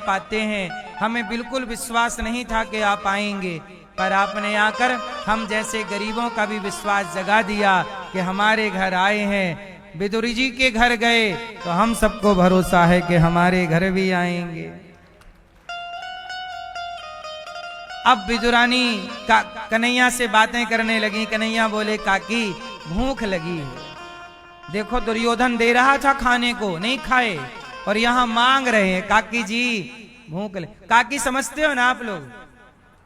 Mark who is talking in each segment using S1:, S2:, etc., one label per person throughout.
S1: आप आते हैं। हमें बिल्कुल विश्वास नहीं था कि आप आएंगे, पर आपने आकर हम जैसे गरीबों का भी विश्वास जगा दिया कि हमारे घर आए हैं। विदुर जी के घर गए तो हम सबको भरोसा है कि हमारे घर भी आएंगे। अब विदुरानी कन्हैया से बातें करने लगी। कन्हैया बोले, काकी भूख लगी है। देखो दुर्योधन दे रहा था खाने को, नहीं खाए, और यहां मांग रहे हैं काकी जी भूख लगी। काकी समझते हो ना आप लोग?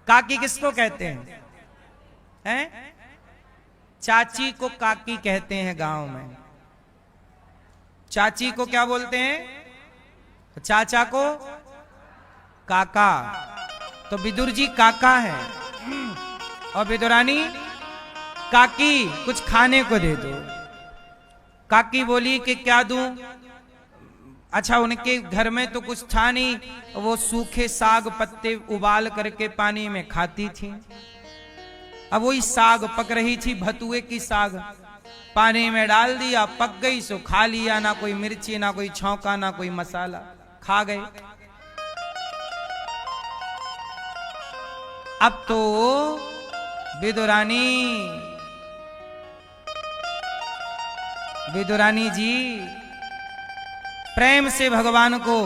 S1: काकी किसको कहते हैं? चाची को काकी कहते हैं गांव में। चाची को क्या बोलते हैं? चाचा को काका। तो विदुर जी काका है और विदुरानी काकी, कुछ खाने को दे दो। काकी बोली कि क्या दूं? अच्छा, उनके घर में तो कुछ था नहीं, वो सूखे साग पत्ते उबाल करके पानी में खाती थी। अब वही साग पक रही थी, भतुए की साग, पानी में डाल दिया, पक गई, सो खा लिया। ना कोई मिर्ची, ना कोई छौंका, ना कोई मसाला, खा गए। अब तो विदुरानी जी प्रेम से भगवान को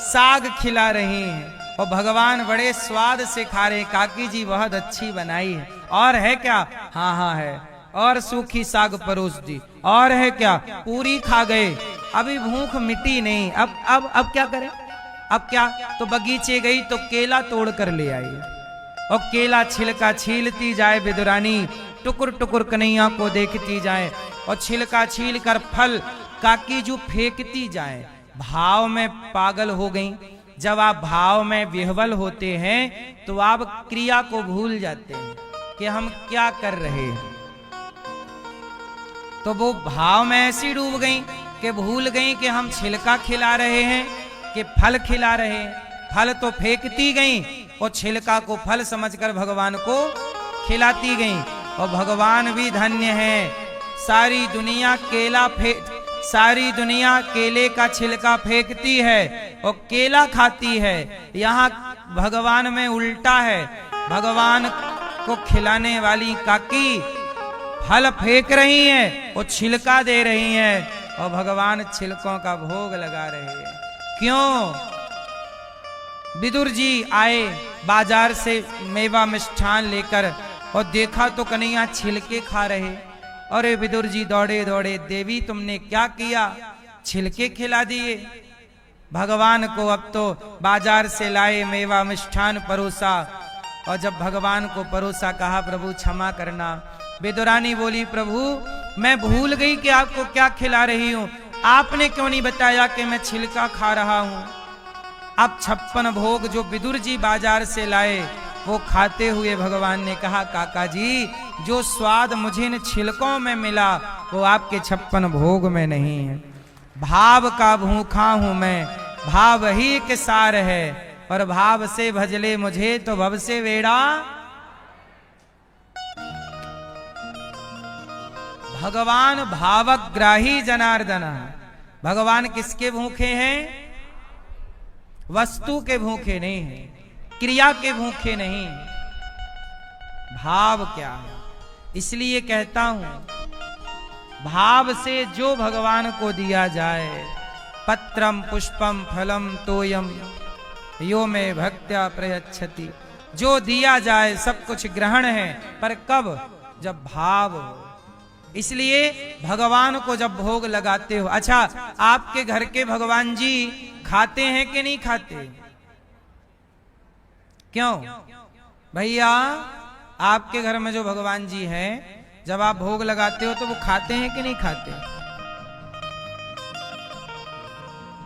S1: साग खिला रही हैं और भगवान बड़े स्वाद से खा रहे। काकी जी बहुत अच्छी बनाई है। और है क्या? हाँ हाँ है। और सूखी साग परोस दी। और है क्या? पूरी खा गए। अभी भूख मिटी नहीं। अब क्या करें? अब क्या? तो बगीचे गई तो केला तोड़ कर ले आई और केला छिलका छीलती जाए विदुरानी, टुकुर टुकुर कन्हैया को देखती जाए और छिलका छील कर फल काकी जू फेंकती जाए। भाव में पागल हो गई। जब आप भाव में विह्वल होते हैं तो आप क्रिया को भूल जाते हैं कि हम क्या कर रहे हैं। तो वो भाव में ऐसी डूब गई कि भूल गई कि हम छिलका खिला रहे हैं कि फल खिला रहे हैं। फल तो फेंकती गई और छिलका को फल समझकर भगवान को खिलाती गई। और भगवान भी धन्य है। सारी दुनिया केले का छिलका फेंकती है और केला खाती है। यहाँ भगवान में उल्टा है। भगवान को खिलाने वाली काकी फल फेंक रही हैं और छिलका दे रही हैं और भगवान छिलकों का भोग लगा रहे हैं। क्यों? विदुर जी आए बाजार से मेवा मिष्ठान लेकर और देखा तो कन्हैया छिलके खा रहे। अरे विदुर जी दौड़े दौड़े, देवी तुमने क्या किया? छिलके खिला दिए। भगवान को अब तो बाजार से लाए मेवा मिष्ठान परोसा और जब भगवान को परोसा, कहा प्रभु क्षमा करना। विदुरानी बोली, प्रभु मैं भूल गई कि आपको क्या खिला रही हूं। आपने क्यों नहीं बताया कि मैं छिलका खा रहा हूं? अब 56 भोग जो विदुर जी बाजार से लाए वो खाते हुए भगवान ने कहा, काका जी जो स्वाद मुझे इन छिलकों में मिला वो आपके 56 भोग में नहीं है। भाव का भूखा हूं मैं, भाव ही एक सार है, और भाव से भजले मुझे तो भव से वेड़ा। भगवान भावग्राही जनार्दन। भगवान किसके भूखे हैं? वस्तु के भूखे नहीं है, क्रिया के भूखे नहीं। भाव क्या है? इसलिए कहता हूं, भाव से जो भगवान को दिया जाए, पत्रम पुष्पम फलम तोयम यो में भक्त्या प्रयच्छति, जो दिया जाए सब कुछ ग्रहण है, पर कब? जब भाव हो। इसलिए भगवान को जब भोग लगाते हो, अच्छा आपके घर के भगवान जी खाते हैं कि नहीं खाते? क्यों भैया? आपके घर में जो भगवान जी हैं, जब आप भोग लगाते हो तो वो खाते हैं कि नहीं खाते?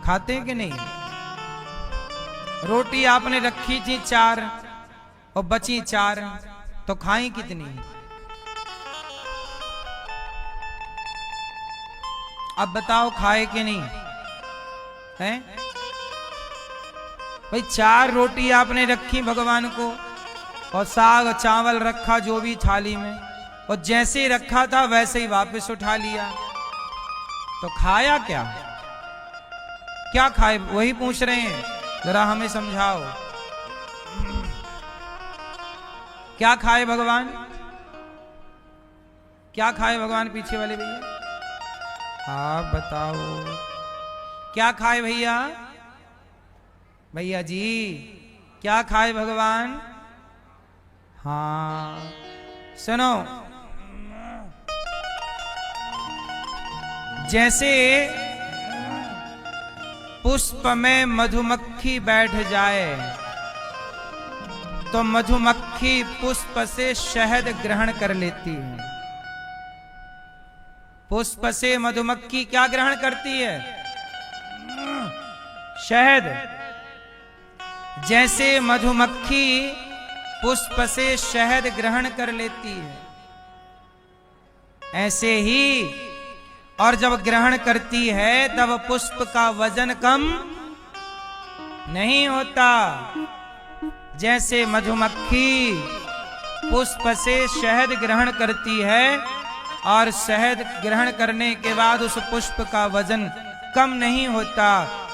S1: खाते हैं कि नहीं? रोटी आपने रखी थी 4 और बची 4, तो खाई कितनी? अब बताओ खाए कि नहीं? हैं भाई, 4 रोटी आपने रखी भगवान को और साग चावल रखा जो भी थाली में, और जैसे रखा था वैसे ही वापस उठा लिया, तो खाया क्या? क्या खाए? वही पूछ रहे हैं। जरा हमें समझाओ, क्या खाए भगवान? क्या खाए भगवान? पीछे वाले भैया आप बताओ, क्या खाए भैया? भैया जी क्या खाए भगवान? हाँ सुनो, जैसे पुष्प में मधुमक्खी बैठ जाए तो मधुमक्खी पुष्प से शहद ग्रहण कर लेती है। पुष्प से मधुमक्खी क्या ग्रहण करती है? शहद। जैसे मधुमक्खी पुष्प से शहद ग्रहण कर लेती है, ऐसे ही और जब ग्रहण करती है तब पुष्प का वजन कम नहीं होता। जैसे मधुमक्खी पुष्प से शहद ग्रहण करती है और शहद ग्रहण करने के बाद उस पुष्प का वजन कम नहीं होता,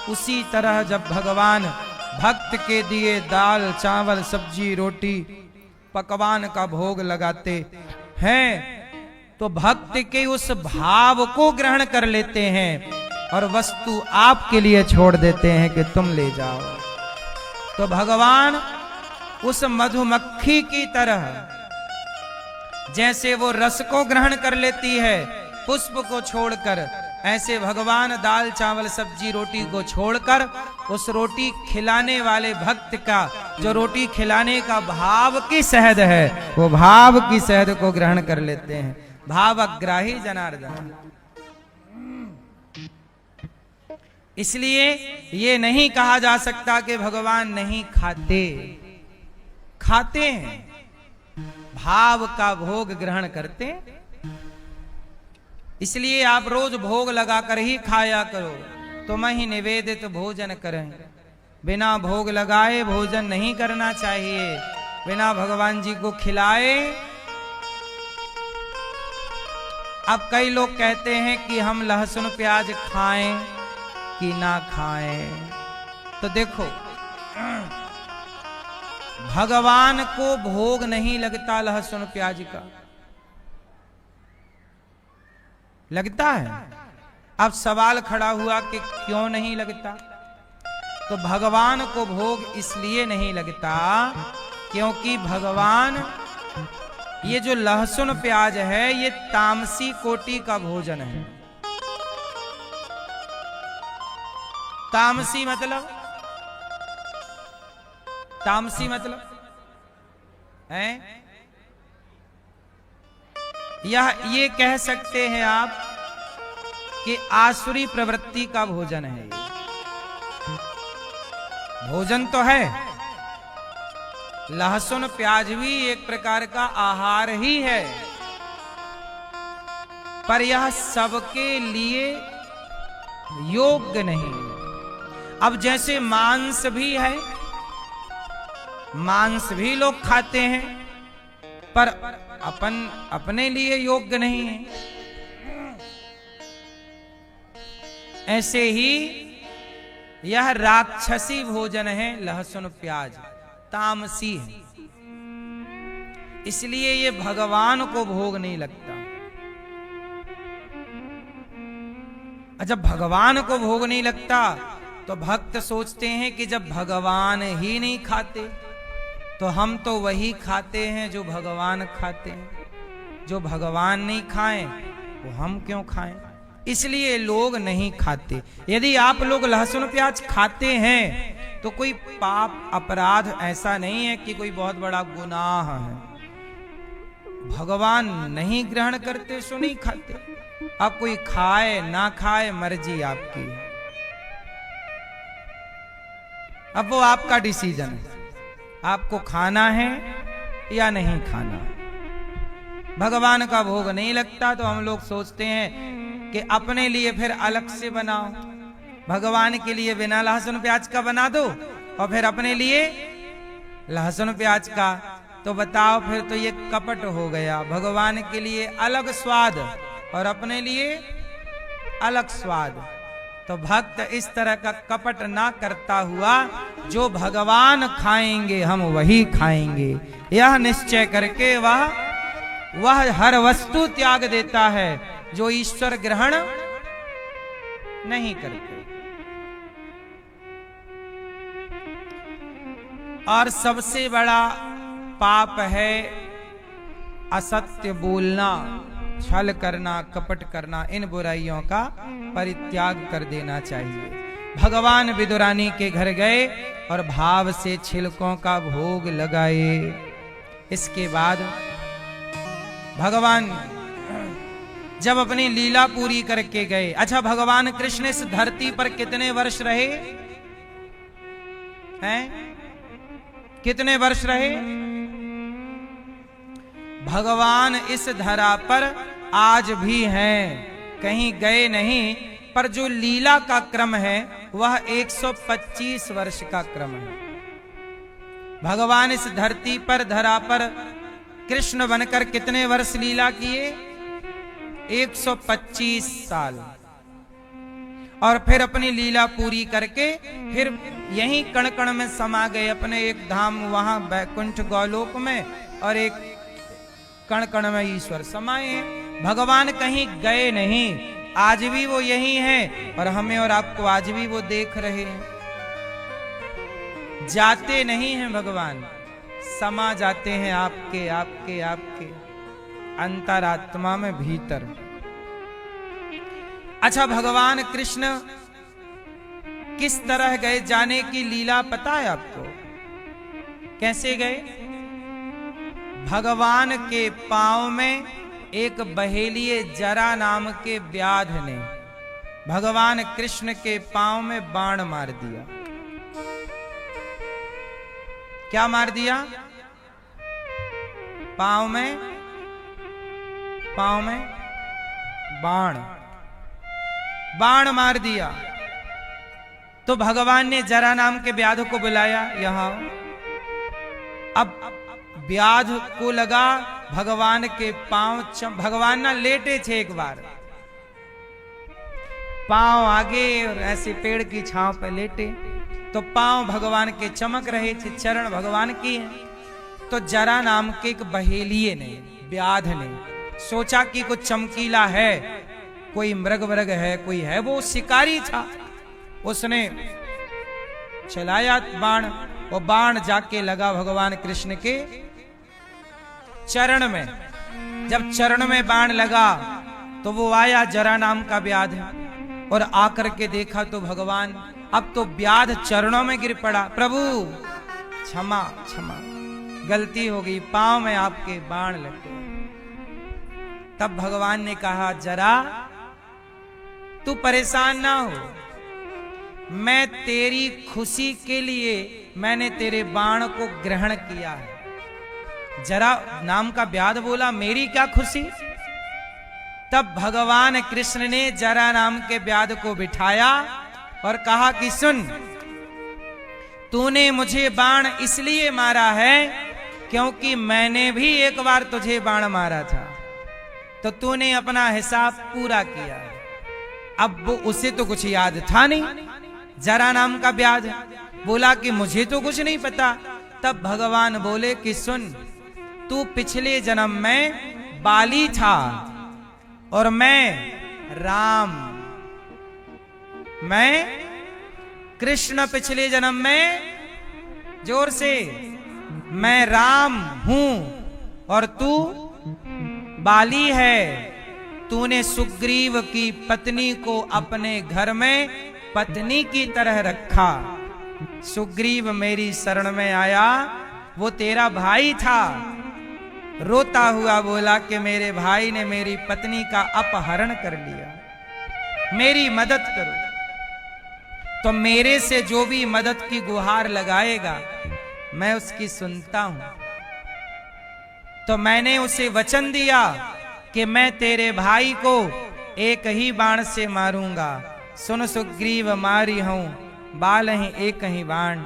S1: उसी तरह जब भगवान भक्त के दिए दाल चावल सब्जी रोटी पकवान का भोग लगाते हैं तो भक्त के उस भाव को ग्रहण कर लेते हैं और वस्तु आपके लिए छोड़ देते हैं कि तुम ले जाओ। तो भगवान उस मधुमक्खी की तरह जैसे वो रस को ग्रहण कर लेती है पुष्प को छोड़कर, ऐसे भगवान दाल चावल सब्जी रोटी को छोड़कर उस रोटी खिलाने वाले भक्त का जो रोटी खिलाने का भाव की शहद है वो भाव की शहद को ग्रहण कर लेते हैं। भावग्राही जनार्दन। इसलिए ये नहीं कहा जा सकता कि भगवान नहीं खाते, खाते हैं, भाव का भोग ग्रहण करते हैं। इसलिए आप रोज भोग लगाकर ही खाया करो। तुम ही निवेदित भोजन करें, बिना भोग लगाए भोजन नहीं करना चाहिए, बिना भगवान जी को खिलाए। अब कई लोग कहते हैं कि हम लहसुन प्याज खाएं कि ना खाएं। तो देखो, भगवान को भोग नहीं लगता लहसुन प्याज का, लगता है? अब सवाल खड़ा हुआ कि क्यों नहीं लगता? तो भगवान को भोग इसलिए नहीं लगता क्योंकि भगवान ये जो लहसुन प्याज है ये तामसी कोटि का भोजन है। तामसी मतलब, तामसी मतलब है ये कह सकते हैं आप कि आसुरी प्रवृत्ति का भोजन है। भोजन तो है, लहसुन प्याज भी एक प्रकार का आहार ही है, पर यह सबके लिए योग्य नहीं। अब जैसे मांस भी है, मांस भी लोग खाते हैं पर अपने लिए योग्य नहीं है, ऐसे ही यह राक्षसी भोजन है लहसुन प्याज, तामसी है, इसलिए ये भगवान को भोग नहीं लगता। जब भगवान को भोग नहीं लगता तो भक्त सोचते हैं कि जब भगवान ही नहीं खाते तो हम तो वही खाते हैं जो भगवान खाते हैं, जो भगवान नहीं खाएं वो हम क्यों खाएं, इसलिए लोग नहीं खाते। यदि आप लोग लहसुन प्याज खाते हैं तो कोई पाप अपराध ऐसा नहीं है कि कोई बहुत बड़ा गुनाह है। भगवान नहीं ग्रहण करते सो नहीं खाते। अब कोई खाए ना खाए मर्जी आपकी, अब वो आपका डिसीजन है, आपको खाना है या नहीं खाना। भगवान का भोग नहीं लगता तो हम लोग सोचते हैं कि अपने लिए फिर अलग से बनाओ, भगवान के लिए बिना लहसुन प्याज का बना दो और फिर अपने लिए लहसुन प्याज का। तो बताओ फिर तो ये कपट हो गया, भगवान के लिए अलग स्वाद और अपने लिए अलग स्वाद। तो भक्त इस तरह का कपट ना करता हुआ जो भगवान खाएंगे हम वही खाएंगे, यह निश्चय करके वह हर वस्तु त्याग देता है जो ईश्वर ग्रहण नहीं करते। और सबसे बड़ा पाप है असत्य बोलना, छल करना, कपट करना। इन बुराइयों का परित्याग कर देना चाहिए। भगवान विदुरानी के घर गए और भाव से छिलकों का भोग लगाए। इसके बाद भगवान जब अपनी लीला पूरी करके गए, अच्छा भगवान कृष्ण इस धरती पर कितने वर्ष रहे हैं? कितने वर्ष रहे? भगवान इस धरा पर आज भी हैं, कहीं गए नहीं, पर जो लीला का क्रम है वह 125 वर्ष का क्रम है। भगवान इस धरती पर धरा पर कृष्ण बनकर कितने वर्ष लीला किए? 125 साल। और फिर अपनी लीला पूरी करके फिर यहीं कण कण में समा गए अपने एक धाम वहां बैकुंठ गौलोक में, और एक कण कण में ईश्वर समाये हैं। भगवान कहीं गए नहीं, आज भी वो यही हैं और हमें और आपको आज भी वो देख रहे हैं। जाते नहीं हैं भगवान, समा जाते हैं आपके आपके आपके अंतरात्मा में भीतर। अच्छा भगवान कृष्ण किस तरह गए, जाने की लीला पता है आपको? कैसे गए? भगवान के पांव में एक बहेलिए जरा नाम के व्याध ने भगवान कृष्ण के पांव में बाण मार दिया। क्या मार दिया? पांव में बाण मार दिया। तो भगवान ने जरा नाम के व्याध को बुलाया यहां। अब व्याध को लगा भगवान के पांव भगवान ना लेटे थे एक बार, पांव आगे और ऐसे पेड़ की छांव पर लेटे, तो पांव भगवान के चमक रहे थे, चरण भगवान की हैं। तो जरा नाम के एक बहेलिए ने, व्याध ने सोचा कि कुछ चमकीला है, कोई मृग वर्ग है, कोई है, वो शिकारी था। उसने चलाया बाण, वो बाण जाके लगा भगवान कृष्ण के चरण में। जब चरण में बाण लगा तो वो आया जरा नाम का व्याध, और आकर के देखा तो भगवान, अब तो व्याध चरणों में गिर पड़ा। प्रभु क्षमा क्षमा, गलती हो गई, पांव में आपके बाण लगे। तब भगवान ने कहा जरा तू परेशान ना हो, मैं तेरी खुशी के लिए मैंने तेरे बाण को ग्रहण किया है। जरा नाम का व्याध बोला मेरी क्या खुशी? तब भगवान कृष्ण ने जरा नाम के व्याध को बिठाया और कहा कि सुन, तूने मुझे बाण इसलिए मारा है क्योंकि मैंने भी एक बार तुझे बाण मारा था, तो तूने अपना हिसाब पूरा किया। अब वो उसे तो कुछ याद था नहीं। जरा नाम का व्याध बोला कि मुझे तो कुछ नहीं पता। तब भगवान बोले कि सुन, तू पिछले जन्म में बाली था और मैं राम, मैं कृष्ण पिछले जन्म में, जोर से, मैं राम हूं और तू बाली है। तूने सुग्रीव की पत्नी को अपने घर में पत्नी की तरह रखा। सुग्रीव मेरी शरण में आया, वो तेरा भाई था, रोता हुआ बोला कि मेरे भाई ने मेरी पत्नी का अपहरण कर लिया, मेरी मदद करो। तो मेरे से जो भी मदद की गुहार लगाएगा मैं उसकी सुनता हूं। तो मैंने उसे वचन दिया कि मैं तेरे भाई को एक ही बाण से मारूंगा। सुन सुग्रीव मारी हूं बाल ही एक ही बाण।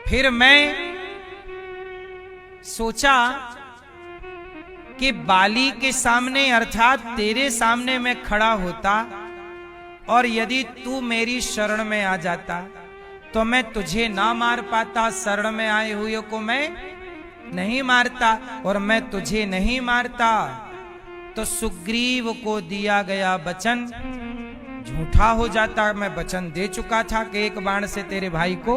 S1: फिर मैं सोचा कि बाली के सामने अर्थात तेरे सामने मैं खड़ा होता और यदि तू मेरी शरण में आ जाता तो मैं तुझे ना मार पाता, शरण में आए हुए को मैं नहीं मारता, और मैं तुझे नहीं मारता तो सुग्रीव को दिया गया वचन झूठा हो जाता। मैं वचन दे चुका था कि एक बाण से तेरे भाई को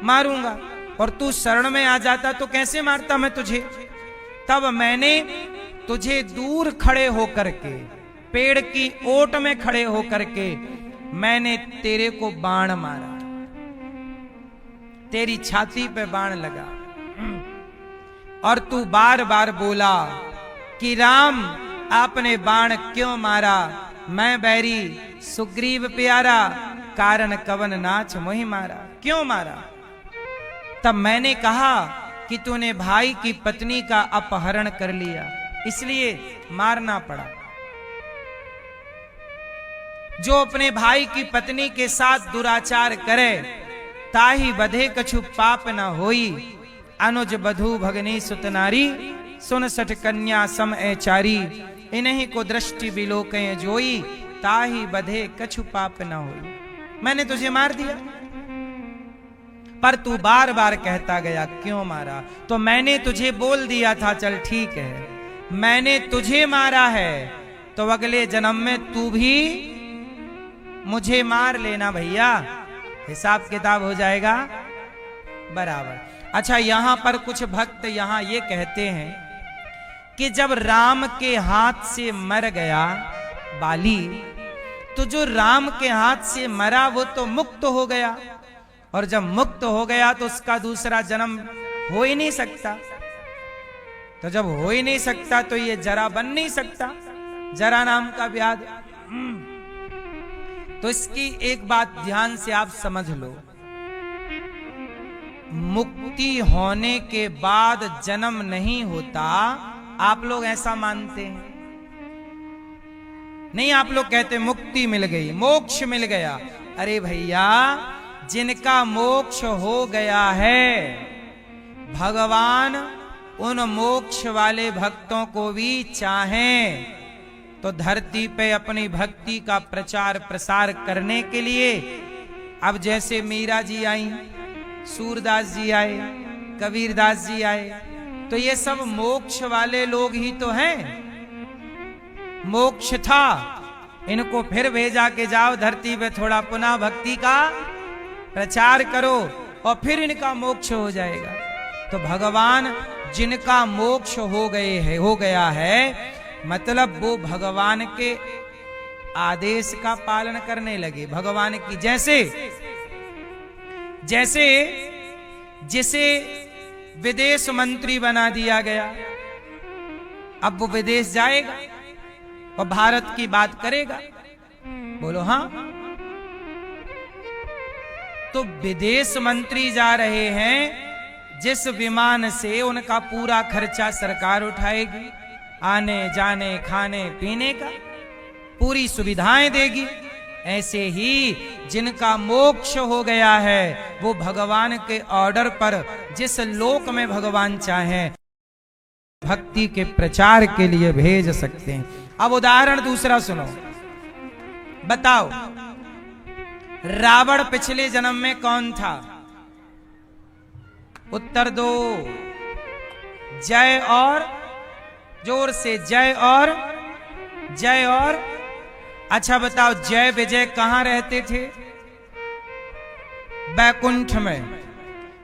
S1: मारूंगा, और तू शरण में आ जाता तो कैसे मारता मैं तुझे। तब मैंने तुझे दूर खड़े होकर के, पेड़ की ओट में खड़े होकर के मैंने तेरे को बाण मारा, तेरी छाती पे बाण लगा, और तू बार बार बोला कि राम आपने बाण क्यों मारा, मैं बैरी सुग्रीव प्यारा, कारण कवन नाच मोहि मारा। क्यों मारा? तब मैंने कहा कि तूने भाई की पत्नी का अपहरण कर लिया, इसलिए मारना पड़ा। जो अपने भाई की पत्नी के साथ दुराचार करे, ताही बधे कछु पाप न होई, अनुज बधु भगनी सुतनारी, सुन सठ कन्या सम चारी, इन्हीं को दृष्टि बिलोके जोई, ताही बधे कछु पाप न होई। मैंने तुझे मार दिया, पर तू बार बार कहता गया क्यों मारा। तो मैंने तुझे बोल दिया था चल ठीक है, मैंने तुझे मारा है तो अगले जन्म में तू भी मुझे मार लेना भैया, हिसाब किताब हो जाएगा बराबर। अच्छा, यहां पर कुछ भक्त यहां ये कहते हैं कि जब राम के हाथ से मर गया बाली, तो जो राम के हाथ से मरा वो तो मुक्त हो गया, और जब मुक्त हो गया तो उसका दूसरा जन्म हो ही नहीं सकता। तो जब हो ही नहीं सकता तो ये जरा बन नहीं सकता, जरा नाम का व्याध। तो इसकी एक बात ध्यान से आप समझ लो, मुक्ति होने के बाद जन्म नहीं होता, आप लोग ऐसा मानते हैं? नहीं, आप लोग कहते मुक्ति मिल गई, मोक्ष मिल गया। अरे भैया, जिनका मोक्ष हो गया है, भगवान उन मोक्ष वाले भक्तों को भी चाहें तो धरती पे अपनी भक्ति का प्रचार प्रसार करने के लिए, अब जैसे मीरा जी आई, सूरदास जी आए, कबीरदास जी आए, तो ये सब मोक्ष वाले लोग ही तो हैं। मोक्ष था, इनको फिर भेजा के जाओ धरती पे थोड़ा पुनः भक्ति का प्रचार करो और फिर इनका मोक्ष हो जाएगा। तो भगवान जिनका मोक्ष हो गया है, मतलब वो भगवान के आदेश का पालन करने लगे। भगवान की जैसे जिसे विदेश मंत्री बना दिया गया, अब वो विदेश जाएगा और भारत की बात करेगा, बोलो हाँ। तो विदेश मंत्री जा रहे हैं, जिस विमान से उनका पूरा खर्चा सरकार उठाएगी, आने जाने खाने पीने का पूरी सुविधाएं देगी। ऐसे ही जिनका मोक्ष हो गया है, वो भगवान के ऑर्डर पर जिस लोक में भगवान चाहें भक्ति के प्रचार के लिए भेज सकते हैं। अब उदाहरण दूसरा सुनो, बताओ रावण पिछले जन्म में कौन था? उत्तर दो। जय और जोर से, जय और जय और। अच्छा बताओ, जय विजय कहां रहते थे? बैकुंठ में।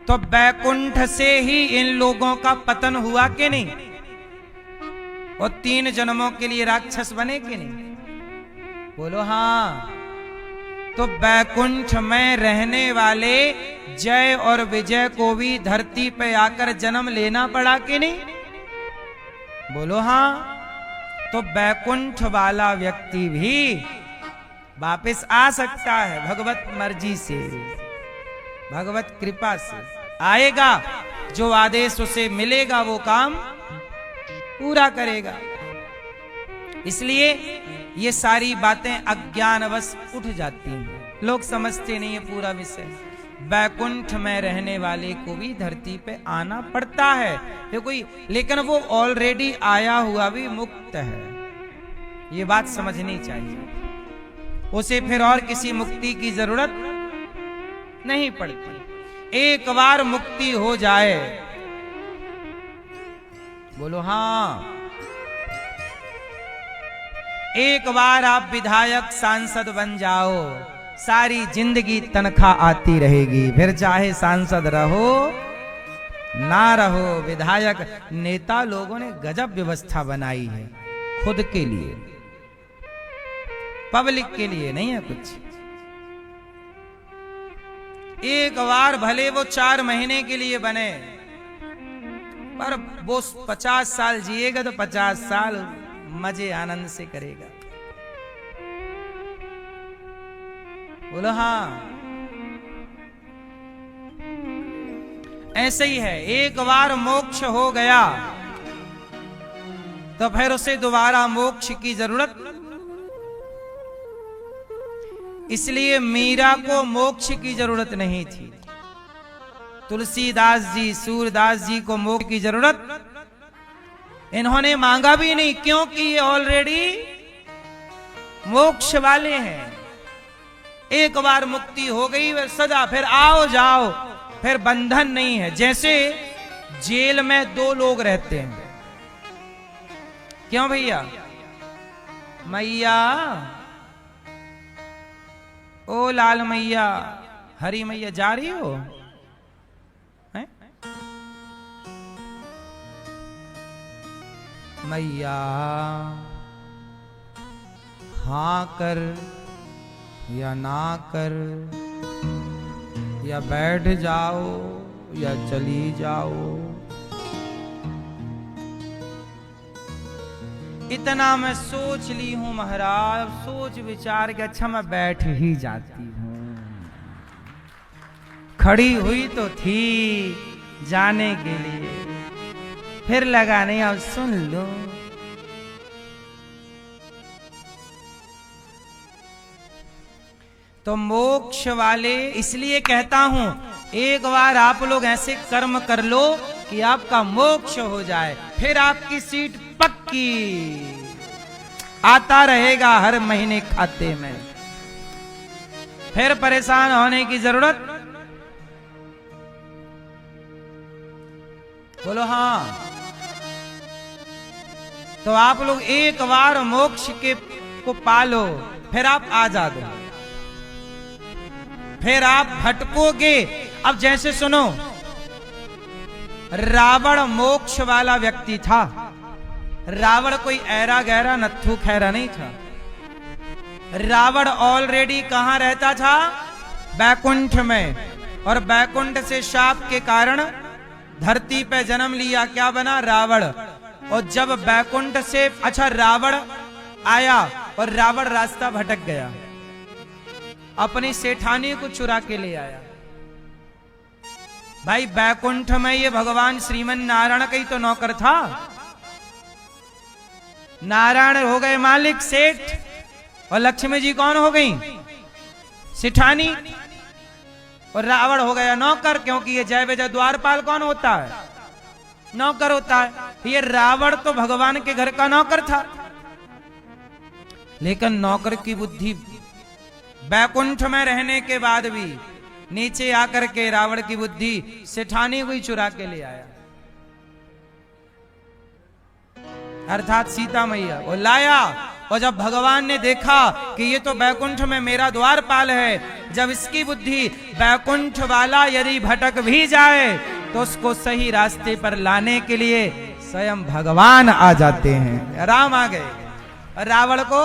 S1: तो बैकुंठ से ही इन लोगों का पतन हुआ कि नहीं? और 3 जन्मों के लिए राक्षस बने कि नहीं? बोलो हाँ। तो बैकुंठ में रहने वाले जय और विजय को भी धरती पे आकर जन्म लेना पड़ा कि नहीं? बोलो हाँ। तो बैकुंठ वाला व्यक्ति भी वापस आ सकता है भगवत मर्जी से, भगवत कृपा से आएगा। जो आदेश उसे मिलेगा वो काम पूरा करेगा। इसलिए ये सारी बातें अज्ञानवश उठ जाती हैं, लोग समझते नहीं है पूरा विषय। बैकुंठ में रहने वाले को भी धरती पे आना पड़ता है, ये कोई, लेकिन वो ऑलरेडी आया हुआ भी मुक्त है, ये बात समझनी चाहिए। उसे फिर और किसी मुक्ति की जरूरत नहीं पड़ती। एक बार मुक्ति हो जाए, बोलो हाँ, एक बार आप विधायक सांसद बन जाओ, सारी जिंदगी तनख्वाह आती रहेगी, फिर चाहे सांसद रहो ना रहो। विधायक नेता लोगों ने गजब व्यवस्था बनाई है खुद के लिए, पब्लिक के लिए नहीं है कुछ। एक बार भले वो 4 महीने के लिए बने, पर वो 50 साल जिएगा तो 50 साल मजे आनंद से करेगा। बोलो हाँ, ऐसे ही है। एक बार मोक्ष हो गया तो फिर उसे दोबारा मोक्ष की जरूरत। इसलिए मीरा को मोक्ष की जरूरत नहीं थी, तुलसीदास जी, सूरदास जी को मोक्ष की जरूरत इन्होंने मांगा भी नहीं, क्योंकि ये ऑलरेडी मोक्ष वाले हैं। एक बार मुक्ति हो गई वह सदा, फिर आओ जाओ, फिर बंधन नहीं है। जैसे जेल में 2 लोग रहते हैं, क्यों भैया? मैया, ओ लाल मैया, हरी मैया जा रही हो? है? मैया हाँ कर या ना कर, या बैठ जाओ या चली जाओ। इतना मैं सोच ली हूं महाराज, सोच विचार के अच्छा मैं बैठ ही जाती हूं। खड़ी हुई तो थी जाने के लिए, फिर लगा नहीं अब सुन लो। तो मोक्ष वाले, इसलिए कहता हूं एक बार आप लोग ऐसे कर्म कर लो कि आपका मोक्ष हो जाए, फिर आपकी सीट पक्की, आता रहेगा हर महीने खाते में, फिर परेशान होने की जरूरत। बोलो हाँ। तो आप लोग एक बार मोक्ष के को पालो, फिर आप आजाद हो, फिर आप भटकोगे। अब जैसे सुनो, रावण मोक्ष वाला व्यक्ति था। रावण कोई ऐरा गहरा नत्थु खैरा नहीं था। रावण ऑलरेडी कहां रहता था? बैकुंठ में। और बैकुंठ से शाप के कारण धरती पे जन्म लिया, क्या बना? रावण। और जब बैकुंठ से रावण आया और रावण रास्ता भटक गया, अपनी सेठानी को चुरा के ले आया। भाई बैकुंठ में ये भगवान श्रीमन नारायण का ही तो नौकर था। नारायण हो गए मालिक, सेठ, और लक्ष्मी जी कौन हो गई? सेठानी। और रावण हो गया नौकर, क्योंकि ये जय विजय द्वारपाल कौन होता है? नौकर होता है। ये रावण तो भगवान के घर का नौकर था, लेकिन नौकर की बुद्धि बैकुंठ में रहने के बाद भी नीचे आकर के रावण की बुद्धि सेठानी को ही चुरा के ले आया, अर्थात सीता मैया वो लाया। और जब भगवान ने देखा कि ये तो बैकुंठ में मेरा द्वारपाल है, जब इसकी बुद्धि बैकुंठ वाला यदि भटक भी जाए तो उसको सही रास्ते पर लाने के लिए स्वयं भगवान आ जाते हैं। राम आ गए, रावण को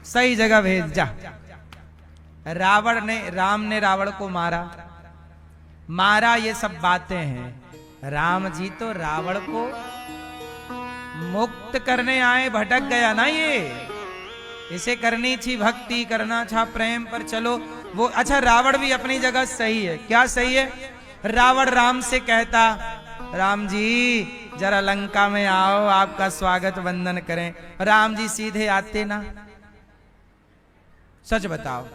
S1: सही जगह भेज जा। राम ने रावण को मारा, ये सब बातें हैं। राम जी तो रावण को मुक्त करने आए, भटक गया ना ये। इसे करनी थी भक्ति, करना था प्रेम, पर चलो वो रावण भी अपनी जगह सही है। क्या सही है? रावण राम से कहता, राम जी जरा लंका में आओ, आपका स्वागत वंदन करें। राम जी सीधे आते ना? सच बताओ,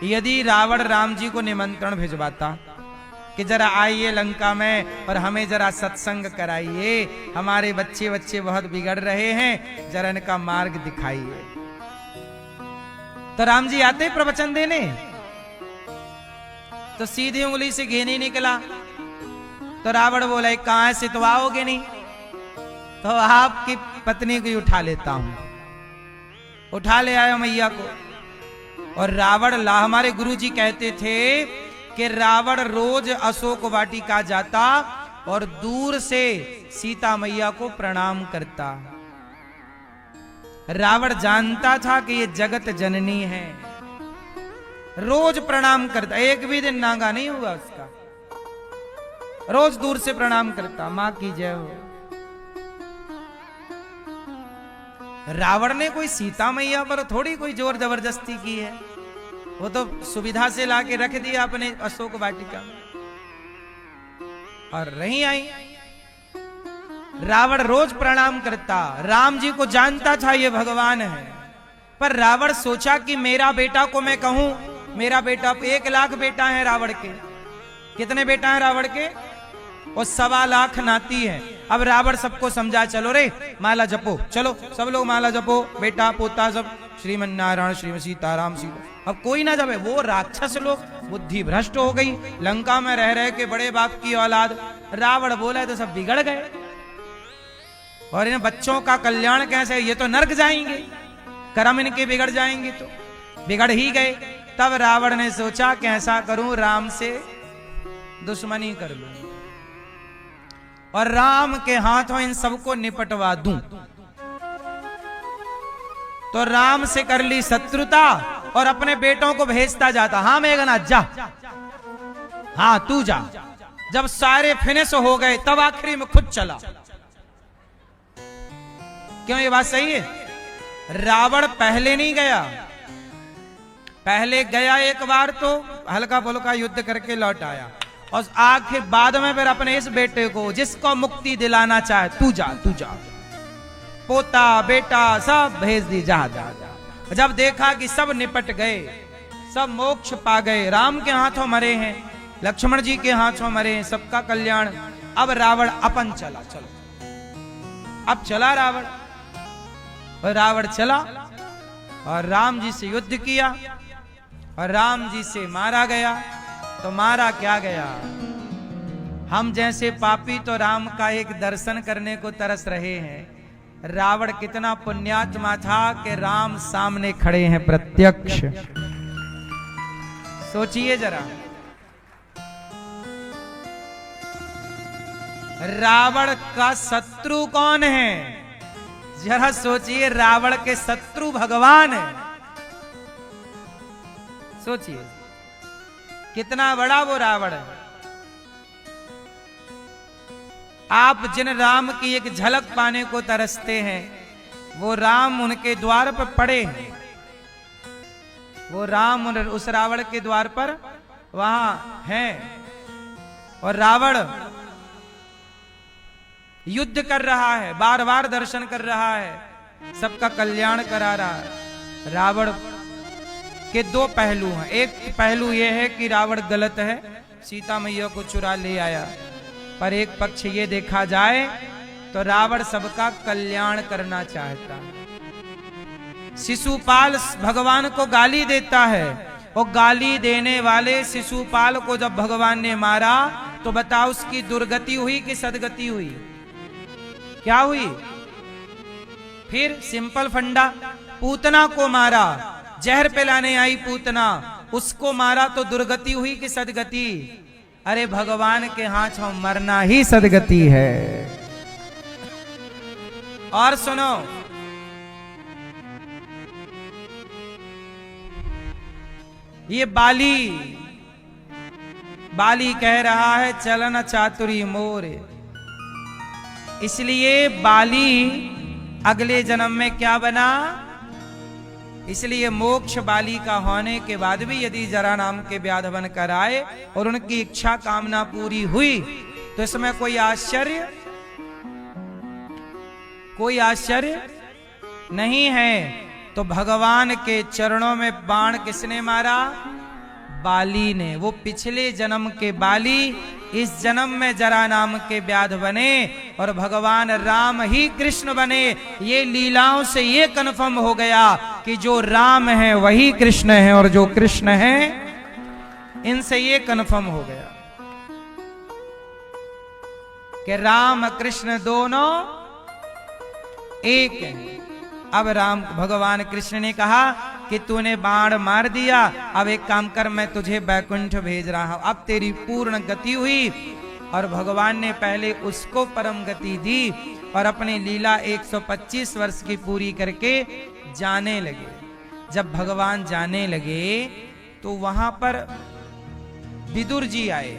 S1: यदि रावण राम जी को निमंत्रण भिजवाता कि जरा आइए लंका में और हमें जरा सत्संग कराइए, हमारे बच्चे बहुत बिगड़ रहे हैं, जरा इनका मार्ग दिखाइए, तो राम जी आते प्रवचन देने, तो सीधी उंगली से घी नहीं निकला। तो रावण बोला कहां से तो आओगे नहीं, तो आपकी पत्नी को उठा लेता हूं। उठा ले आया मैया को। और रावण हमारे गुरुजी कहते थे कि रावण रोज अशोक वाटिका जाता और दूर से सीता मैया को प्रणाम करता। रावण जानता था कि ये जगत जननी है, रोज प्रणाम करता, एक भी दिन नागा नहीं हुआ उसका, रोज दूर से प्रणाम करता, मां की जय हो। रावण ने कोई सीता मैया पर थोड़ी कोई जोर जबरदस्ती की है, वो तो सुविधा से लाके रख दिया अपने अशोक वाटिका में और रही आई। रावण रोज प्रणाम करता, राम जी को जानता था ये भगवान है, पर रावण सोचा कि मेरा बेटा को मैं कहूं, मेरा बेटा 1 लाख बेटा है रावण के। कितने बेटा है रावण के? और 1.25 लाख नाती है। अब रावण सबको समझा, चलो रे माला जपो, चलो सब लोग माला जपो, बेटा पोता सब श्रीमन नारायण श्रीमन सीताराम सीता। अब कोई ना जपे, वो राक्षस लोग बुद्धि भ्रष्ट हो गई, लंका में रह रहे के बड़े बाप की औलाद। रावण बोला तो सब बिगड़ गए, और इन बच्चों का कल्याण कैसे, ये तो नरक जाएंगे, कर्म इनके बिगड़ जाएंगे, तो बिगड़ ही गए। तब रावण ने सोचा कि ऐसा करूं, राम से दुश्मनी कर लूं और राम के हाथों इन सबको निपटवा दूं। तो राम से कर ली शत्रुता और अपने बेटों को भेजता जाता, हाँ मेघनाथ जा, हाँ तू जा। जब सारे फिनिश हो गए तब आखिरी में खुद चला। क्यों ये बात सही है? रावण पहले नहीं गया, पहले गया एक बार तो हल्का फुल्का युद्ध करके लौट आया, और आखिर बाद में फिर अपने इस बेटे को जिसको मुक्ति दिलाना चाहे, तू जा तू जा, पोता बेटा सब भेज दी, जा जा जा। जब देखा कि सब निपट गए, सब मोक्ष पा गए, राम के हाथों मरे हैं, लक्ष्मण जी के हाथों मरे हैं, सबका कल्याण। अब रावण अपन चला, चलो अब चला रावण। और रावण चला और राम जी से युद्ध किया और राम जी से मारा गया। तो मारा क्या गया, हम जैसे पापी तो राम का एक दर्शन करने को तरस रहे हैं। रावण कितना पुण्यात्मा था कि राम सामने खड़े हैं प्रत्यक्ष। सोचिए जरा, रावण का शत्रु कौन है? जरा सोचिए, रावण के शत्रु भगवान है। सोचिए कितना बड़ा वो रावण है। आप जिन राम की एक झलक पाने को तरसते हैं, वो राम उनके द्वार पर पड़े हैं, वो राम उस रावण के द्वार पर वहां हैं। और रावण युद्ध कर रहा है, बार बार दर्शन कर रहा है, सबका कल्याण करा रहा है। रावण के 2 पहलू हैं। एक पहलू यह है कि रावण गलत है, सीता मैया को चुरा ले आया, पर एक पक्ष ये देखा जाए तो रावण सबका कल्याण करना चाहता है। शिशुपाल भगवान को गाली देता है, और गाली देने वाले शिशुपाल को जब भगवान ने मारा तो बताओ उसकी दुर्गति हुई कि सदगति हुई? क्या हुई? फिर सिंपल फंडा, पूतना को मारा, जहर पिलाने आई पूतना, उसको मारा तो दुर्गति हुई कि सदगति? अरे भगवान के हाथों मरना ही सदगति है। और सुनो, ये बाली कह रहा है चलन चातुरी मोर, इसलिए बाली अगले जन्म में क्या बना? इसलिए मोक्ष बाली का होने के बाद भी यदि जरा नाम के व्याध बनकर आए और उनकी इच्छा कामना पूरी हुई तो इसमें कोई आश्चर्य नहीं है। तो भगवान के चरणों में बाण किसने मारा? बाली ने। वो पिछले जन्म के बाली इस जन्म में जरा नाम के व्याध बने और भगवान राम ही कृष्ण बने। ये लीलाओं से ये कन्फर्म हो गया कि जो राम है वही कृष्ण है और जो कृष्ण है, इनसे ये कन्फर्म हो गया कि राम कृष्ण दोनों एक हैं। अब राम भगवान कृष्ण ने कहा कि तूने बाण मार दिया, अब एक काम कर, मैं तुझे बैकुंठ भेज रहा हूं, अब तेरी पूर्ण गति हुई। और भगवान ने पहले उसको परम गति दी और अपनी लीला 125 वर्ष की पूरी करके जाने लगे। जब भगवान जाने लगे तो वहां पर विदुर जी आए।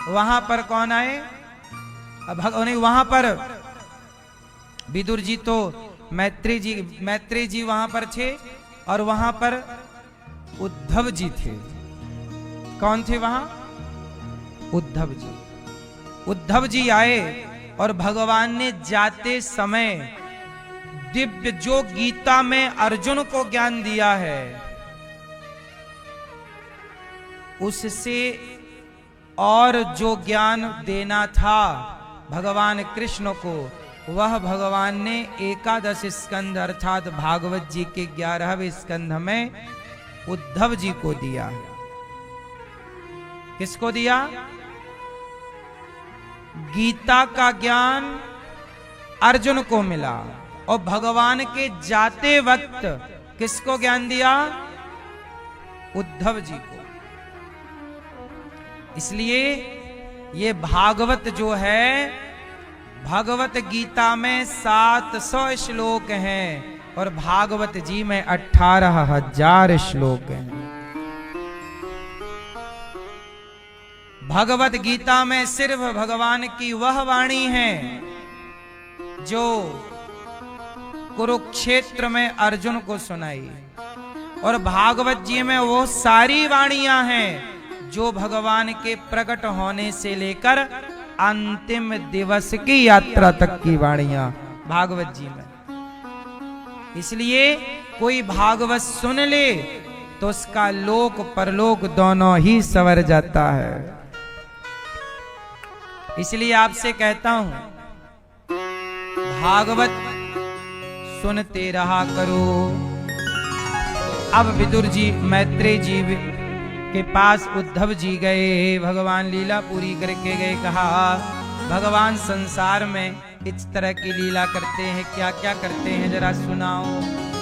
S1: वहां पर कौन आए? वहां पर विदुर जी तो मैत्री जी वहां पर थे और वहां पर उद्धव जी थे। कौन थे वहां? उद्धव जी। उद्धव जी आए और भगवान ने जाते समय दिव्य जो गीता में अर्जुन को ज्ञान दिया है, उससे और जो ज्ञान देना था भगवान कृष्ण को, वह भगवान ने 11 स्कंध अर्थात भागवत जी के 11वें स्कंध में उद्धव जी को दिया। किसको दिया? गीता का ज्ञान अर्जुन को मिला और भगवान के जाते वक्त किसको ज्ञान दिया? उद्धव जी को। इसलिए ये भागवत जो है, भगवत गीता में 700 श्लोक हैं और भागवत जी में 18,000 श्लोक हैं। भगवत गीता में सिर्फ भगवान की वह वाणी है जो कुरुक्षेत्र में अर्जुन को सुनाई, और भागवत जी में वो सारी वाणियां हैं जो भगवान के प्रकट होने से लेकर अंतिम दिवस की यात्रा तक की वाणियां भागवत जी में। इसलिए कोई भागवत सुन ले तो उसका लोक परलोक दोनों ही संवर जाता है। इसलिए आपसे कहता हूं, भागवत सुनते रहा करो। अब विदुर जी मैत्रेय जी के पास उद्धव जी गए, भगवान लीला पूरी करके गए। कहा भगवान संसार में इस तरह की लीला करते हैं, क्या क्या करते हैं जरा सुनाओ।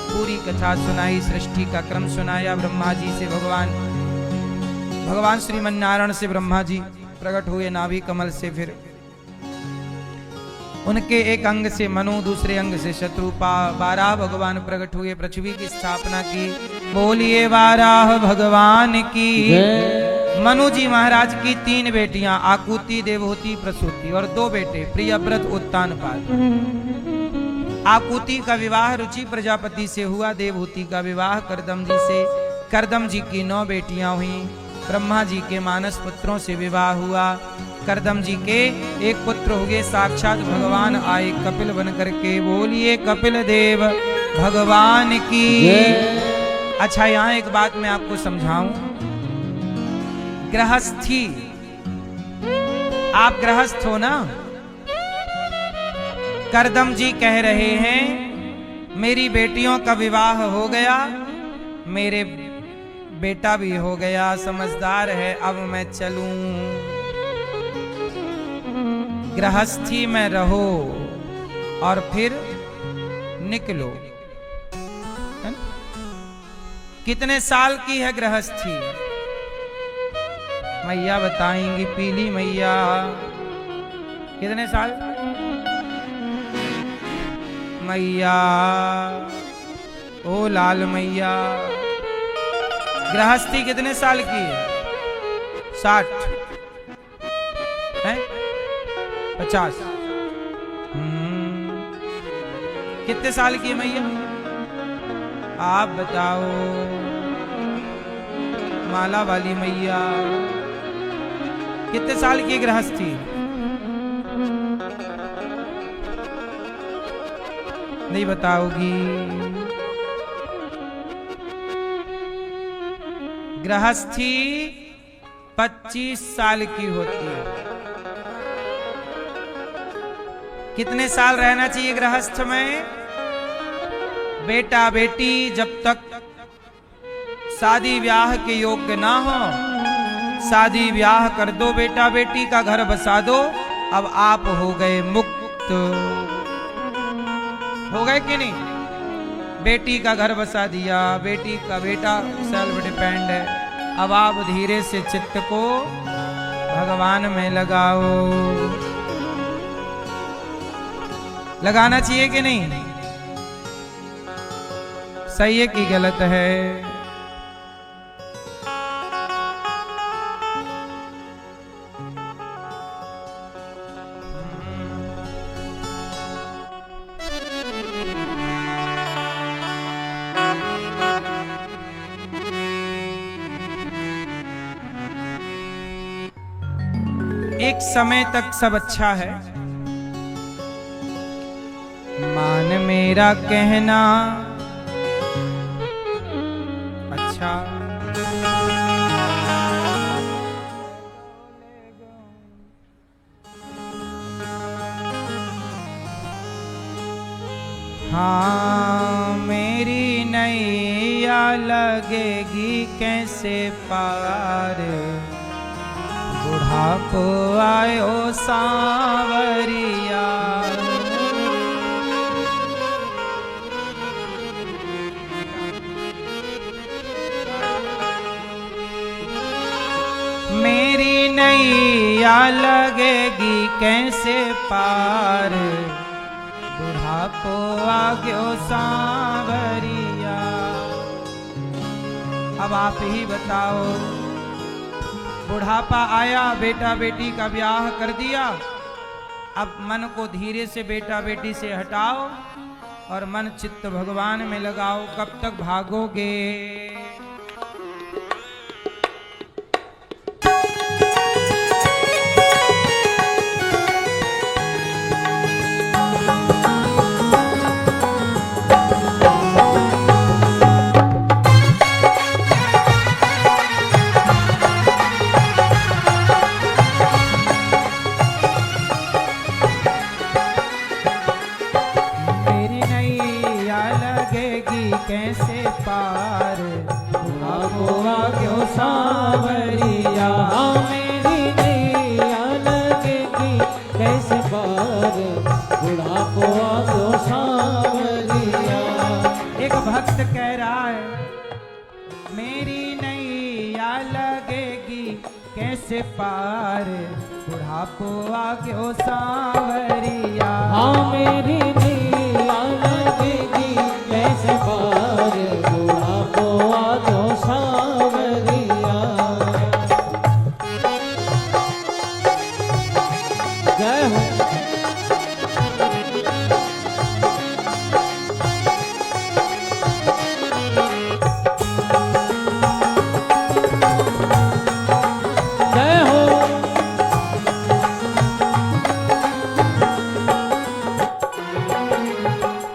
S1: पूरी कथा सुनाई, सृष्टि का क्रम सुनाया। ब्रह्मा जी से भगवान श्रीमन्नारायण से ब्रह्मा जी प्रकट हुए नाभि कमल से, फिर उनके एक अंग से मनु, दूसरे अंग से शत्रुपा। वाराह भगवान प्रकट हुए, पृथ्वी की स्थापना की। बोलिए वाराह भगवान की। मनु जी महाराज की 3 बेटियां, आकुति, देवहूति, प्रसूति, और 2 बेटे प्रियव्रत, उत्तानपाद। आकुति का विवाह रुचि प्रजापति से हुआ, देवहूति का विवाह करदम जी से। करदम जी की 9 बेटियां हुई। ब्रह्मा जी के मानस पुत्रों से विवाह हुआ। करदम जी के एक पुत्र हो गए, साक्षात भगवान आए कपिल बन करके। बोलिए कपिल देव भगवान की। अच्छा, यहां एक बात मैं आपको समझाऊं। गृहस्थी, आप गृहस्थ हो ना। करदम जी कह रहे हैं मेरी बेटियों का विवाह हो गया, मेरे बेटा भी हो गया, समझदार है, अब मैं चलूं। गृहस्थी में रहो और फिर निकलो। है ना? कितने साल की है गृहस्थी? मैया बताएंगी, पीली मैया। कितने साल? मैया, ओ लाल मैया, गृहस्थी कितने साल की है? 60 है? 50? कितने साल की है मैया? आप बताओ। माला वाली मैया कितने साल की गृहस्थी? नहीं बताओगी? गृहस्थी 25 साल की होती है। कितने साल रहना चाहिए गृहस्थ में? बेटा बेटी जब तक शादी ब्याह के योग्य ना हो, शादी ब्याह कर दो, बेटा बेटी का घर बसा दो, अब आप हो गए मुक्त। हो गए कि नहीं? बेटी का घर बसा दिया, बेटी का बेटा सेल्फ डिपेंड है। अब आप धीरे से चित्त को भगवान में लगाओ। लगाना चाहिए कि नहीं? सही है कि गलत है? एक समय तक सब अच्छा है, मान मेरा कहना अच्छा, हाँ मेरी नैया लगेगी कैसे पार, बुढ़ापो आयो सांवरिया। मेरी नैया लगेगी कैसे पार, बुढ़ापो आ गयो सांवरिया। अब आप ही बताओ, बुढ़ापा आया, बेटा बेटी का ब्याह कर दिया, अब मन को धीरे से बेटा बेटी से हटाओ और मन चित्त भगवान में लगाओ। कब तक भागोगे? कैसे पार, बुढ़ापो आ गयो सांवरिया।
S2: मेरी नैया लगेगी कैसे पार, बुढ़ापो आ गयो सांवरिया।
S1: एक भक्त कह रहा है, मेरी नैया लगेगी कैसे पार, बुढ़ापो आ गयो सांवरिया।
S2: हाँ मेरी नैया लगेगी कैसे पार, बुढ़ापो आ गयो सांवरिया। जय हो। जय हो।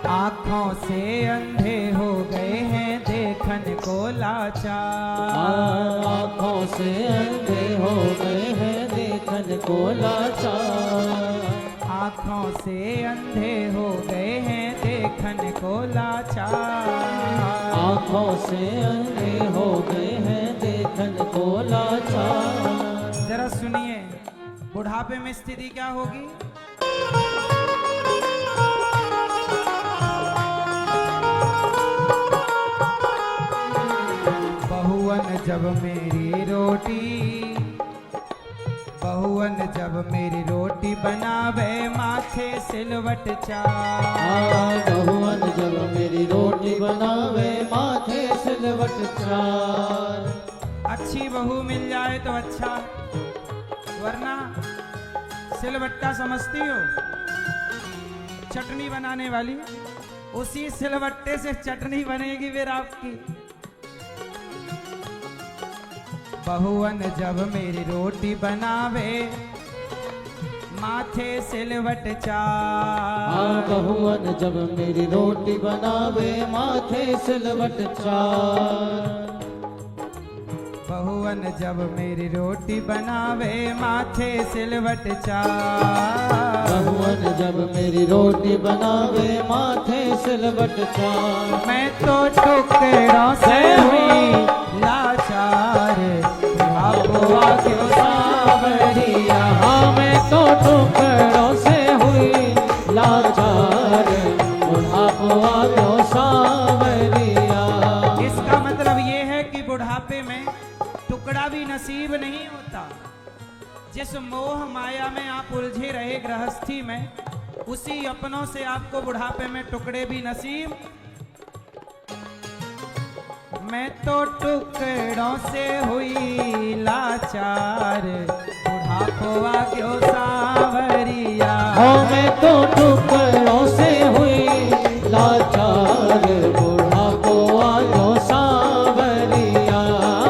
S1: आँखों से अंधे हो गए हैं देखन को लाचार,
S2: आँखों से अंधे हो गए हैं देखन को लाचार।
S1: आँखों से अंधे हो गए हैं देखन को लाचार।
S2: आँखों से अंधे हो गए हैं देखन को लाचार।
S1: जरा सुनिए, बुढ़ापे में स्थिति क्या होगी? बहुवन जब मेरी रोटी, बहुवन जब मेरी रोटी बनावे माथे सिलवट चार।
S2: बहुवन जब मेरी रोटी बनावे माथे सिलवट चार।
S1: अच्छी बहू मिल जाए तो अच्छा, वरना सिलवट्टा समझती हो, चटनी बनाने वाली, उसी सिलवट्टे से चटनी बनेगी फिर आपकी। बहुवन जब मेरी रोटी बनावे माथे सिलवट चार।
S2: बहुवन जब मेरी रोटी बनावे माथे सिलवट चार।
S1: बहुवन जब मेरी रोटी बनावे माथे सिलवट चार।
S2: बहुअन जब मेरी रोटी बनावे माथे सिलवट चार।
S1: मैं तो टुकड़ों से हुई लाचार, बुढ़ापा क्यों
S2: सावरिया। हाँ मैं तो टुकड़ों से हुई लाचार, बुढ़ापा क्यों सावरिया।
S1: इसका मतलब ये है कि बुढ़ापे में टुकड़ा भी नसीब नहीं होता। जिस मोह माया में आप उलझे रहे गृहस्थी में, उसी अपनों से आपको बुढ़ापे में टुकड़े भी नसीब। मैं तो टुकड़ों से हुई लाचार, बुढ़ापा क्यों सावरिया।
S2: हाँ मैं तो टुकड़ों से हुई लाचार, बुढ़ापा क्यों सावरिया।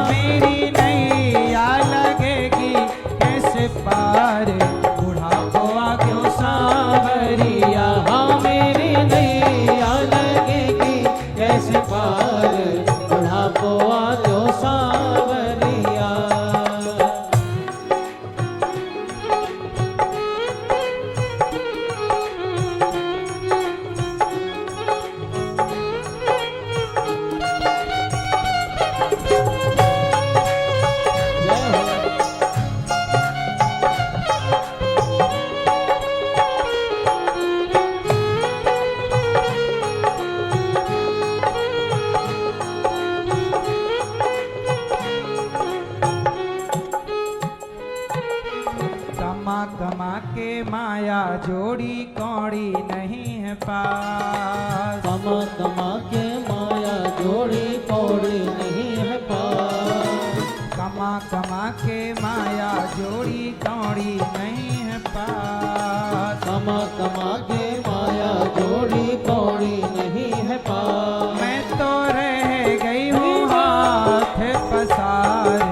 S1: मेरी नैया लगेगी कैसे पार, बुढ़ापा क्यों सावरिया।
S2: हाँ मेरी नैया लगेगी कैसे पार, बुढ़ापा क्यों सावरिया।
S1: कमा कमा के माया जोड़ी कौड़ी नहीं है पास।
S2: कमा कमा के माया जोड़ी कौड़ी नहीं है पास।
S1: कमा कमा के माया जोड़ी कौड़ी नहीं है पास।
S2: कमा कमा के माया जोड़ी कौड़ी नहीं है पास।
S1: मैं तो रह गई हूँ हाथ पसार,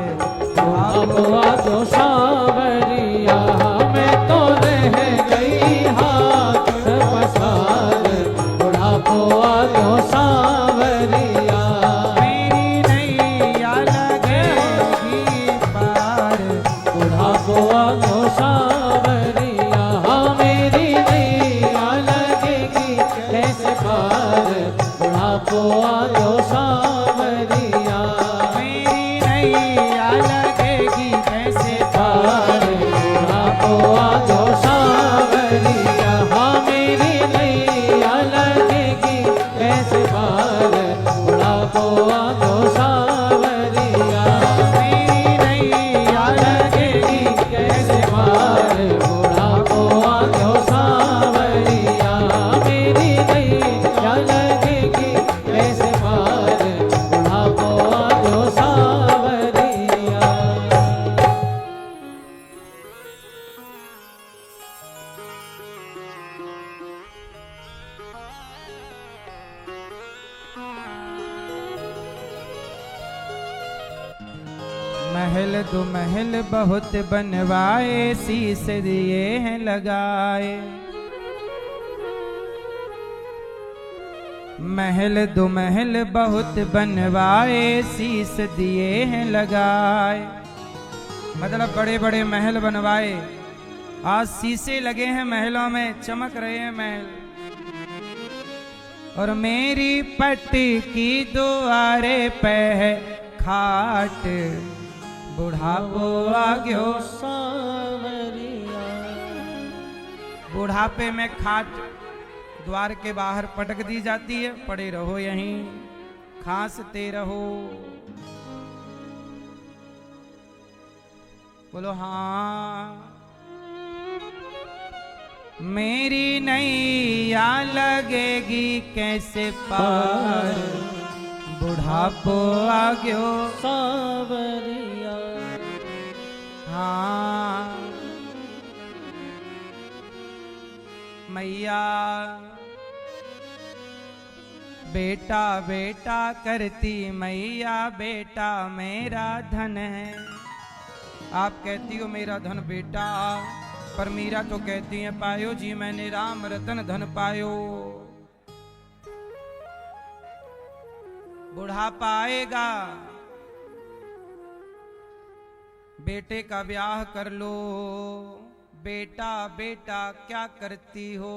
S2: बुढ़ापा क्यों सावरिया। मैं तो रह गई हाथ पसार, बुढ़ापा क्यों सावरिया।
S1: मेरी नैया लगेगी पार,
S2: बुढ़ापा क्यों सावरिया। हाँ मेरी नैया लगेगी कैसे पार, बुढ़ापा क्यों सावरिया।
S1: मेरी नैया लगेगी कैसे
S2: पार, बुढ़ापा क्यों सावरिया। हाँ मेरी नैया लगेगी कैसे पार, बुढ़ापा क्यों सावरिया।
S1: मेरी नैया लगेगी
S2: कैसे पार, बुढ़ापा क्यों सावरिया। मेरी नैया लगेगी कैसे पार, बुढ़ापा क्यों सावरिया।
S1: महल दो महल बहुत बनवाए, शीश दिए हैं लगाए। महल दो महल बहुत बनवाए, शीश दिए हैं लगाए। मतलब बड़े बड़े महल बनवाए, आज शीशे लगे हैं महलों में, चमक रहे हैं महल। और मेरी पट्टी की दुआरे पे है खाट, बुढ़ापा क्यों
S2: सावरिया।
S1: बुढ़ापे में खाट द्वार के बाहर पटक दी जाती है, पड़े रहो यहीं, खांसते रहो। बोलो हाँ। मेरी नैया लगेगी कैसे पार, बुढ़ापा क्यों
S2: सावरिया।
S1: हाँ। मैया बेटा बेटा करती मैया, बेटा मेरा धन है। आप कहती हो मेरा धन बेटा, पर मीरा तो कहती है पायो जी मैंने राम रतन धन पायो। बुढ़ापा आएगा, बेटे का ब्याह कर लो, बेटा बेटा क्या करती हो।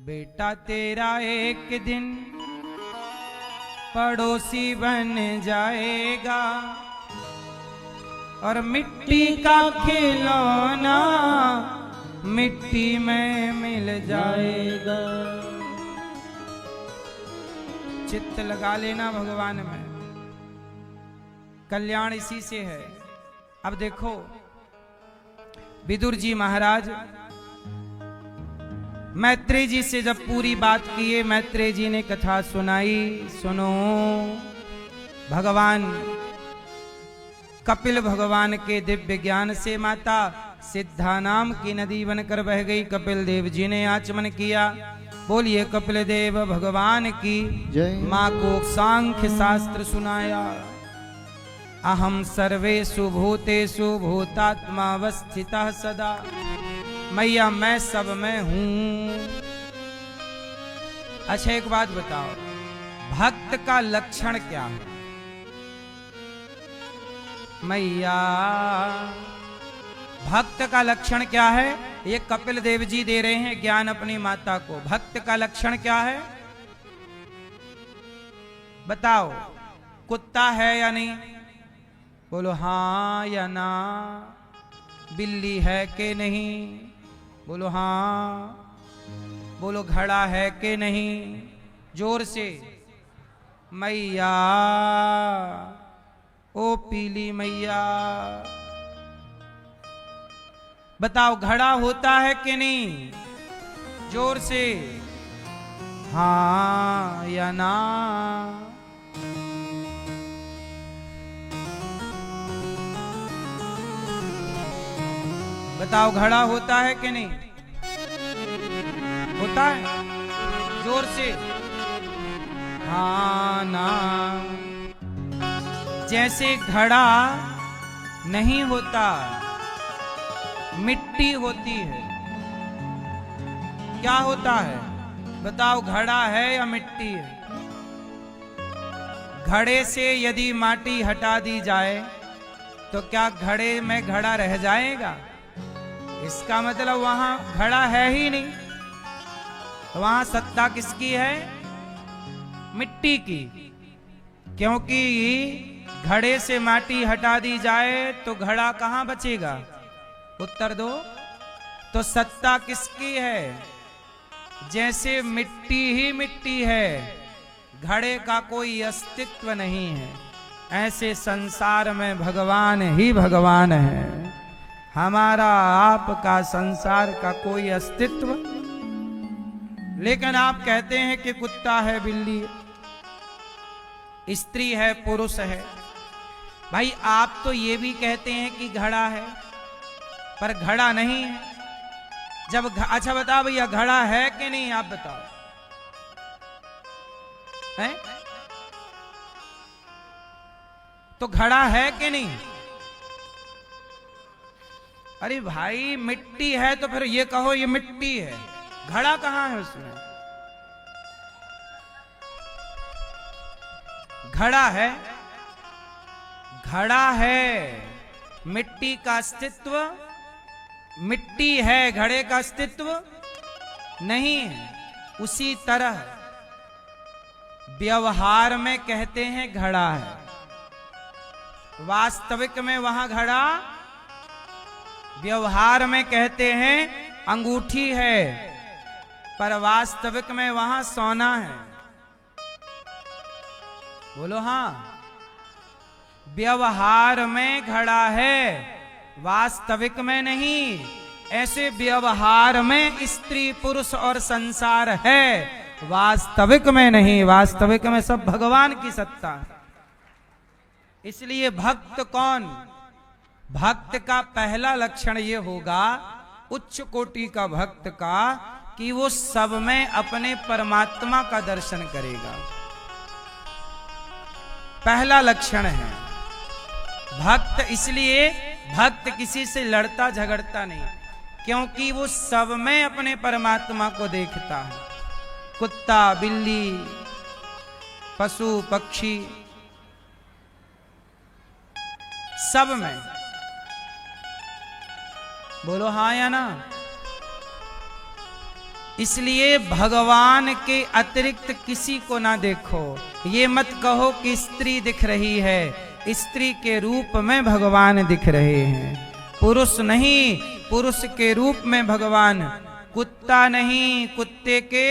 S1: बेटा तेरा एक दिन पड़ोसी बन जाएगा और मिट्टी का खिलौना मिट्टी में मिल जाएगा। चित्त लगा लेना भगवान में, कल्याण इसी से है। अब देखो विदुर जी महाराज मैत्रेय जी से जब पूरी बात किए, मैत्रेय जी ने कथा सुनाई। सुनो, भगवान कपिल भगवान के दिव्य ज्ञान से माता सिद्धा नाम की नदी बनकर बह गई। कपिल देव जी ने आचमन किया। बोलिए कपिल देव भगवान की
S3: जय।
S1: माँ को सांख्य शास्त्र सुनाया। अहम सर्वेषु भूतेषु भूतात्मावस्थितः सदा। मैया मैं सब में हूं। अच्छा एक बात बताओ, भक्त का लक्षण क्या है? मैया भक्त का लक्षण क्या है? ये कपिल देव जी दे रहे हैं ज्ञान अपनी माता को। भक्त का लक्षण क्या है बताओ? कुत्ता है या नहीं? बोलो हाँ या ना। बिल्ली है कि नहीं? बोलो हाँ। बोलो घड़ा है कि नहीं? जोर से। मैया ओ पीली मैया बताओ घड़ा होता है कि नहीं? जोर से हाँ या ना। बताओ घड़ा होता है कि नहीं? होता है? जोर से हाँ ना। जैसे घड़ा नहीं होता, मिट्टी होती है। क्या होता है बताओ? घड़ा है या मिट्टी है? घड़े से यदि माटी हटा दी जाए तो क्या घड़े में घड़ा रह जाएगा? इसका मतलब वहां घड़ा है ही नहीं। तो वहां सत्ता किसकी है? मिट्टी की। क्योंकि घड़े से माटी हटा दी जाए तो घड़ा कहां बचेगा? उत्तर दो। तो सत्ता किसकी है? जैसे मिट्टी ही मिट्टी है, घड़े का कोई अस्तित्व नहीं है, ऐसे संसार में भगवान ही भगवान है। हमारा आपका संसार का कोई अस्तित्व। लेकिन आप कहते हैं कि कुत्ता है, बिल्ली, स्त्री है, पुरुष है। भाई आप तो ये भी कहते हैं कि घड़ा है, पर घड़ा नहीं है। जब अच्छा बताओ भैया, घड़ा है कि नहीं? आप बताओ है? तो घड़ा है कि नहीं? अरे भाई मिट्टी है तो फिर ये कहो ये मिट्टी है, घड़ा कहां है उसमें? घड़ा है, घड़ा है। मिट्टी का अस्तित्व, मिट्टी है, घड़े का अस्तित्व नहीं है। उसी तरह व्यवहार में कहते हैं घड़ा है, वास्तविक में वहां घड़ा, व्यवहार में कहते हैं अंगूठी है, पर वास्तविक में वहां सोना है। बोलो हाँ। व्यवहार में घड़ा है, वास्तविक में नहीं। ऐसे व्यवहार में स्त्री पुरुष और संसार है, वास्तविक में नहीं। वास्तविक में सब भगवान की सत्ता है। इसलिए भक्त कौन? भक्त का पहला लक्षण ये होगा, उच्च कोटि का भक्त का, कि वो सब में अपने परमात्मा का दर्शन करेगा। पहला लक्षण है भक्त। इसलिए भक्त किसी से लड़ता झगड़ता नहीं, क्योंकि वो सब में अपने परमात्मा को देखता है। कुत्ता, बिल्ली, पशु, पक्षी, सब में। बोलो हाँ या ना। इसलिए भगवान के अतिरिक्त किसी को ना देखो। ये मत कहो कि स्त्री दिख रही है, स्त्री के रूप में भगवान दिख रहे हैं, पुरुष नहीं, पुरुष के रूप में भगवान। कुत्ता नहीं, कुत्ते के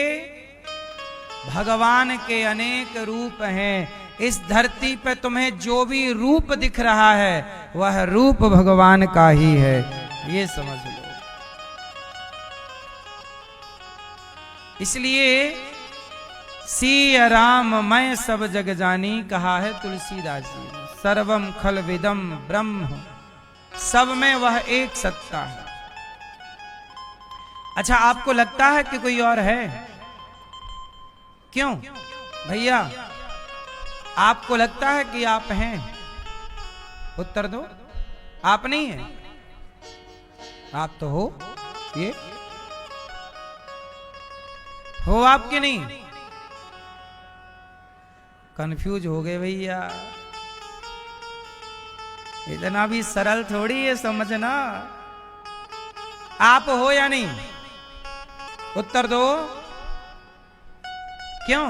S1: भगवान के अनेक रूप हैं। इस धरती पे तुम्हें जो भी रूप दिख रहा है वह रूप भगवान का ही है, ये समझ लो। इसलिए सिय राम मैं सब जग जानी कहा है तुलसीदास जी ने। सर्वम खल विदम ब्रह्म, सब में वह एक सत्ता है। अच्छा, आपको लगता है कि कोई और है? क्यों भैया, आपको लगता है कि आप हैं? उत्तर दो। आप नहीं हैं? आप तो हो। ये हो आपके नहीं? कंफ्यूज हो गए भैया। इतना भी सरल थोड़ी है समझना। आप हो या नहीं? उत्तर दो। क्यों?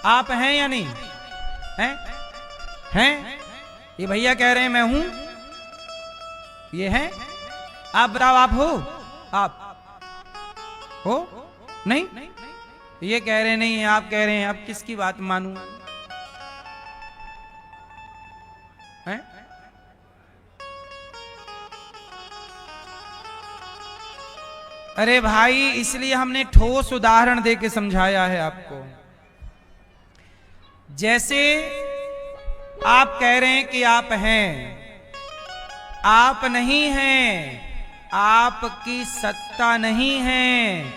S1: आप हैं या नहीं? हैं? हैं? ये भैया कह रहे हैं मैं हूं, ये हैं। आप बताओ, आप हो? आप हो? नहीं? ये कह रहे नहीं है, आप कह रहे हैं। अब किसकी बात मानूं? हैं? अरे भाई, इसलिए हमने ठोस उदाहरण देके समझाया है आपको। जैसे आप कह रहे हैं कि आप हैं, आप नहीं हैं, आपकी सत्ता नहीं है,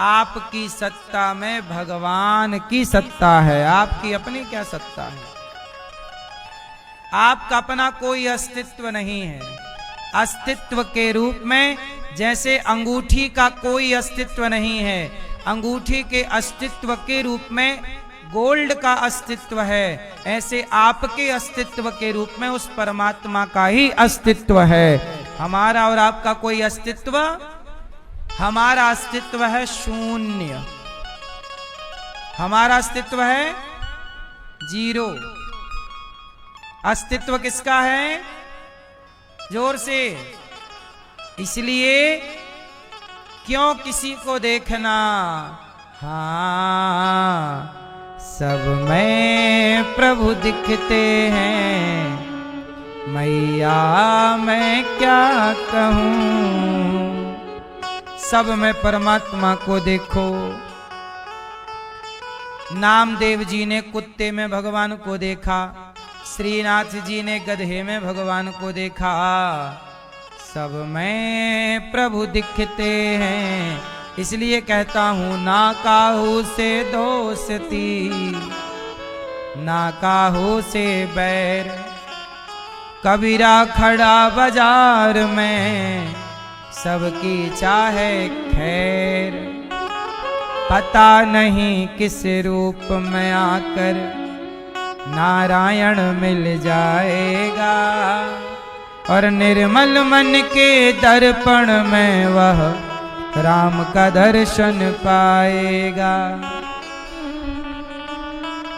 S1: आपकी सत्ता में भगवान की सत्ता है। आपकी अपनी क्या सत्ता है? आपका अपना कोई अस्तित्व नहीं है। अस्तित्व के रूप में जैसे अंगूठी का कोई अस्तित्व नहीं है, अंगूठी के अस्तित्व के रूप में गोल्ड का अस्तित्व है, ऐसे आपके अस्तित्व के रूप में उस परमात्मा का ही अस्तित्व है। हमारा और आपका कोई अस्तित्व, हमारा अस्तित्व है शून्य, हमारा अस्तित्व है जीरो। अस्तित्व किसका है? जोर से। इसलिए क्यों किसी को देखना? हाँ, सब में प्रभु दिखते हैं, मैया मैं क्या कहूँ। सब में परमात्मा को देखो। नामदेव जी ने कुत्ते में भगवान को देखा, श्रीनाथ जी ने गधे में भगवान को देखा। सब में प्रभु दिखते हैं। इसलिए कहता हूं ना काहू से दोस्ती, ना काहू से बैर। कबीरा खड़ा बाजार में, सबकी चाहे खैर। पता नहीं किस रूप में आकर नारायण मिल जाएगा, और निर्मल मन के दर्पण में वह राम का दर्शन पाएगा।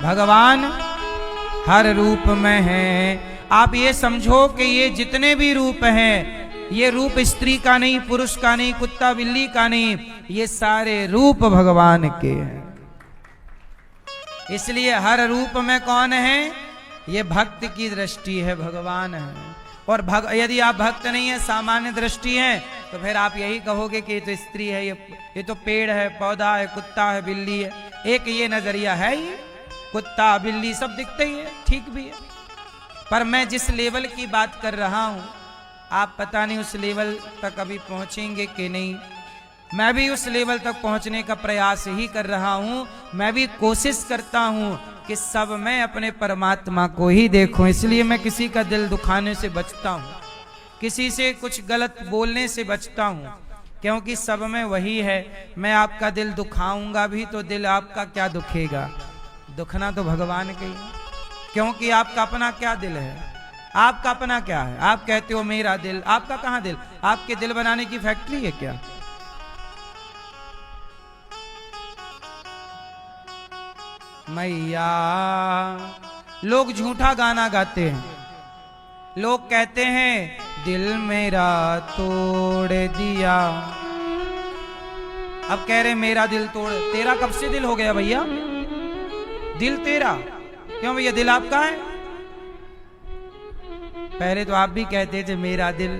S1: भगवान हर रूप में है। आप ये समझो कि ये जितने भी रूप हैं, ये रूप स्त्री का नहीं, पुरुष का नहीं, कुत्ता बिल्ली का नहीं, ये सारे रूप भगवान के हैं। इसलिए हर रूप में कौन है? ये भक्त की दृष्टि है, भगवान है। और यदि आप भक्त नहीं है, सामान्य दृष्टि है, तो फिर आप यही कहोगे कि ये तो स्त्री है, ये तो पेड़ है, पौधा है, कुत्ता है, बिल्ली है। एक ये नजरिया है, ये कुत्ता बिल्ली सब दिखते ही है, ठीक भी है। पर मैं जिस लेवल की बात कर रहा हूं, आप पता नहीं उस लेवल तक अभी पहुंचेंगे कि नहीं। मैं भी उस लेवल तक पहुंचने का प्रयास ही कर रहा हूं। मैं भी कोशिश करता हूं कि सब मैं अपने परमात्मा को ही देखूं। इसलिए मैं किसी का दिल दुखाने से बचता हूं, किसी से कुछ गलत बोलने से बचता हूं, क्योंकि सब में वही है। मैं आपका दिल दुखाऊंगा भी तो दिल आपका क्या दुखेगा? दुखना तो भगवान के ही, क्योंकि आपका अपना क्या दिल है? आपका अपना क्या है? आप कहते हो मेरा दिल, आपका कहां दिल? आपके दिल बनाने की फैक्ट्री है क्या? मैया, लोग झूठा गाना गाते हैं। लोग कहते हैं दिल मेरा तोड़ दिया। अब कह रहे मेरा दिल तोड़, तेरा कब से दिल हो गया भैया? दिल तेरा क्यों भैया? दिल आपका है। पहले तो आप भी कहते थे मेरा दिल।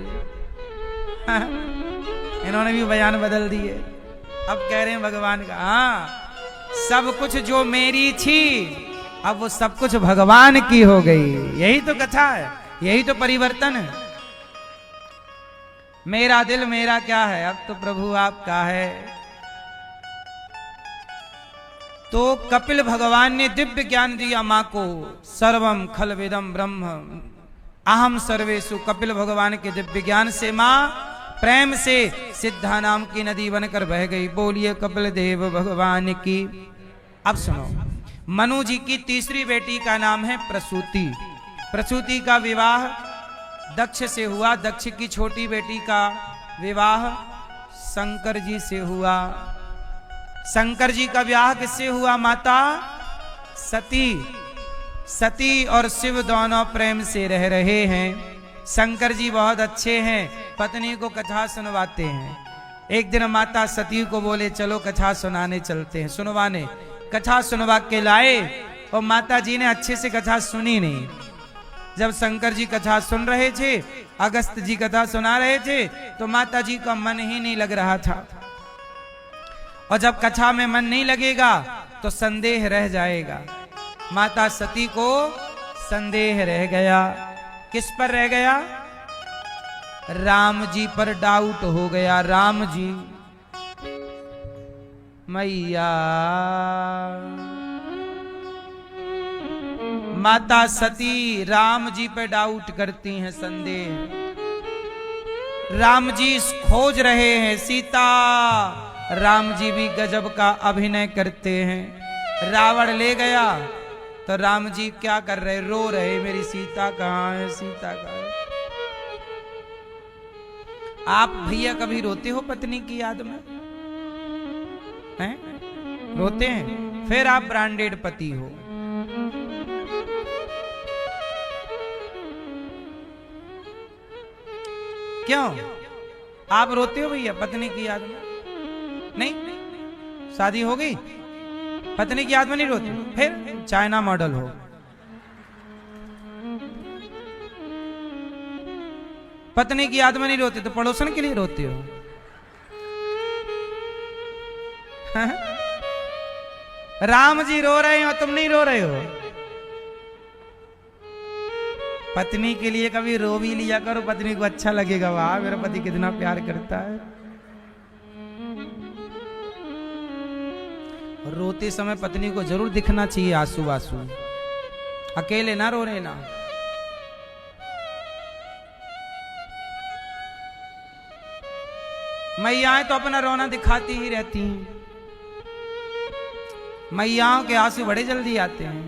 S1: इन्होंने भी बयान बदल दिए। अब कह रहे हैं भगवान का। हाँ, सब कुछ जो मेरी थी अब वो सब कुछ भगवान की हो गई। यही तो कथा है, यही तो परिवर्तन है। मेरा दिल मेरा क्या है, अब तो प्रभु आपका है। तो कपिल भगवान ने दिव्य ज्ञान दिया मां को। सर्वम खलविदम ब्रह्म अहम सर्वेशु। कपिल भगवान के दिव्य ज्ञान से मां प्रेम से सिद्धा नाम की नदी बनकर बह गई। बोलिए कपिल देव भगवान की। अब सुनो, मनु जी की तीसरी बेटी का नाम है प्रसूति। प्रसूति का विवाह दक्ष से हुआ। दक्ष की छोटी बेटी का विवाह शंकर जी से हुआ। शंकर जी का विवाह किससे हुआ? माता सती। सती और शिव दोनों प्रेम से रह रहे हैं। शंकर जी बहुत अच्छे हैं, पत्नी को कथा सुनवाते हैं। एक दिन माता सती को बोले चलो कथा सुनाने चलते हैं। सुनवाने कथा सुनवा के लाए और माता जी ने अच्छे से कथा सुनी नहीं। जब शंकर जी कथा सुन रहे थे, अगस्त जी कथा सुना रहे थे, तो माता जी का मन ही नहीं लग रहा था। और जब कथा में मन नहीं लगेगा तो संदेह रह जाएगा। माता सती को संदेह रह गया। किस पर रह गया? राम जी पर डाउट हो गया। राम जी, मैया माता सती राम जी पर डाउट करती हैं, संदेह। राम जी खोज रहे हैं सीता। राम जी भी गजब का अभिनय करते हैं। रावण ले गया तो राम जी क्या कर रहे? रो रहे, मेरी सीता कहाँ है, सीता कहाँ है। आप भैया कभी रोते हो पत्नी की याद में? हैं? रोते हैं? फिर आप ब्रांडेड पति हो। क्यों आप रोते हो भैया पत्नी की याद में? नहीं, शादी हो गई पत्नी की याद में नहीं रोते? फिर चाइना मॉडल हो। पत्नी की याद में नहीं रोते तो पड़ोसन के लिए रोते हो। राम जी रो रहे हो, तुम नहीं रो रहे हो। पत्नी के लिए कभी रो भी लिया करो, पत्नी को अच्छा लगेगा, वाह मेरा पति कितना प्यार करता है। रोते समय पत्नी को जरूर दिखना चाहिए आंसू आंसू। अकेले ना रो रहे ना। मैयाएं तो अपना रोना दिखाती ही रहती हैं। मैयाओं के आंसू बड़े जल्दी आते हैं।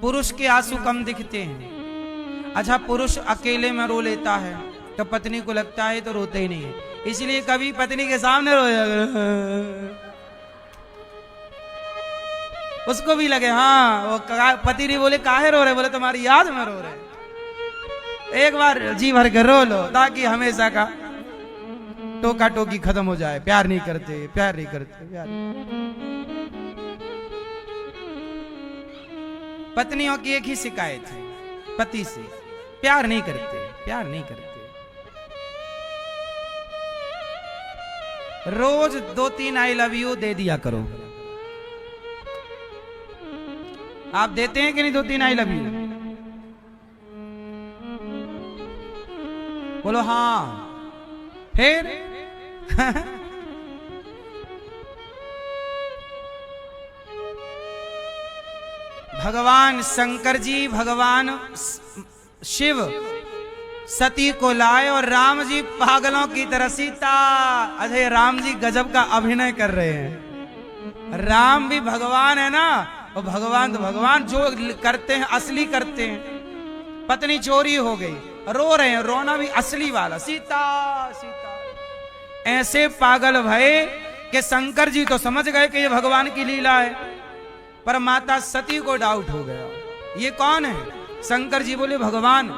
S1: पुरुष के आंसू कम दिखते हैं। अच्छा, पुरुष अकेले में रो लेता है तो पत्नी को लगता है तो रोते ही नहीं है, इसलिए कभी पत्नी के सामने रोया। उसको भी लगे हाँ, वो पति नहीं बोले काहे रो रहे, बोले तुम्हारी याद में रो रहे। एक बार जी भर के रो लो ताकि हमेशा का टोका टोकी खत्म हो जाए। प्यार नहीं करते, प्यार नहीं करते, प्यार नहीं। पत्नियों की एक ही शिकायत है पति से, प्यार नहीं करते, प्यार नहीं करते। रोज 2-3 आई लव यू दे दिया करो। आप देते हैं कि नहीं 2-3 आई लव यू? बोलो हाँ। फिर भगवान शंकर जी, भगवान शिव सती को लाए और राम जी पागलों की तरह सीता। अरे राम जी गजब का अभिनय कर रहे हैं। राम भी भगवान है ना, और भगवान तो भगवान जो करते हैं असली करते हैं। पत्नी चोरी हो गई, रो रहे हैं, रोना भी असली वाला, सीता सीता। ऐसे पागल भये कि शंकर जी तो समझ गए कि ये भगवान की लीला है, पर माता सती को डाउट हो गया, ये कौन है? शंकर जी बोले भगवान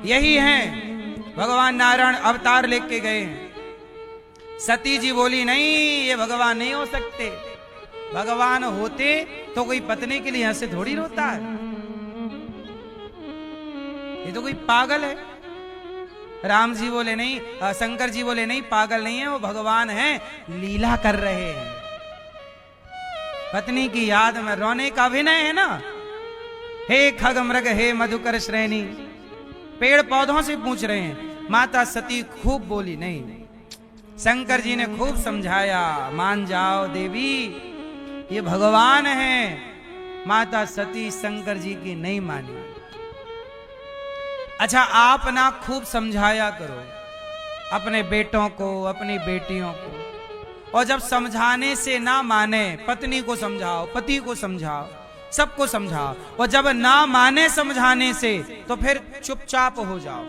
S1: यही हैं, भगवान नारायण अवतार लेके गए हैं। सती जी बोली नहीं, ये भगवान नहीं हो सकते, भगवान होते तो कोई पत्नी के लिए ऐसे थोड़ी रोता है, ये तो कोई पागल है। राम जी बोले नहीं, शंकर जी बोले नहीं, पागल नहीं है, वो भगवान है, लीला कर रहे हैं। पत्नी की याद में रोने का अभिनय है ना। हे खग मृग हे मधुकर श्रेणी, पेड़ पौधों से पूछ रहे हैं। माता सती खूब बोली नहीं, शंकर जी ने खूब समझाया, मान जाओ देवी ये भगवान है। माता सती शंकर जी की नहीं मानी। अच्छा आप ना खूब समझाया करो अपने बेटों को, अपनी बेटियों को, और जब समझाने से ना माने, पत्नी को समझाओ, पति को समझाओ, सबको समझाओ, और जब ना माने समझाने से तो फिर चुपचाप हो जाओ।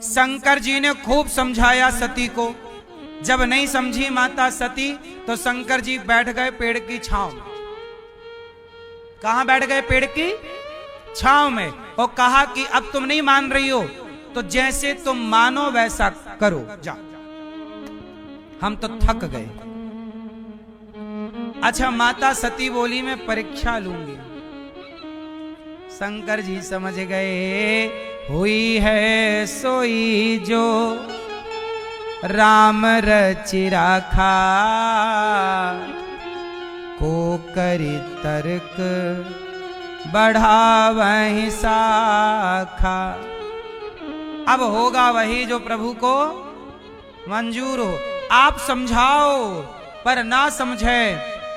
S1: शंकर जी ने खूब समझाया सती को, जब नहीं समझी माता सती तो शंकर जी बैठ गए पेड़ की छांव में। कहां बैठ गए? पेड़ की छांव में, और कहा कि अब तुम नहीं मान रही हो तो जैसे तुम मानो वैसा करो, जा, हम तो थक गए। अच्छा माता सती बोली मैं परीक्षा लूंगी। शंकर जी समझ गए, हुई है सोई जो राम रचि राखा, को करी तर्क बढ़ावहि साखा। अब होगा वही जो प्रभु को मंजूर हो। आप समझाओ पर ना समझे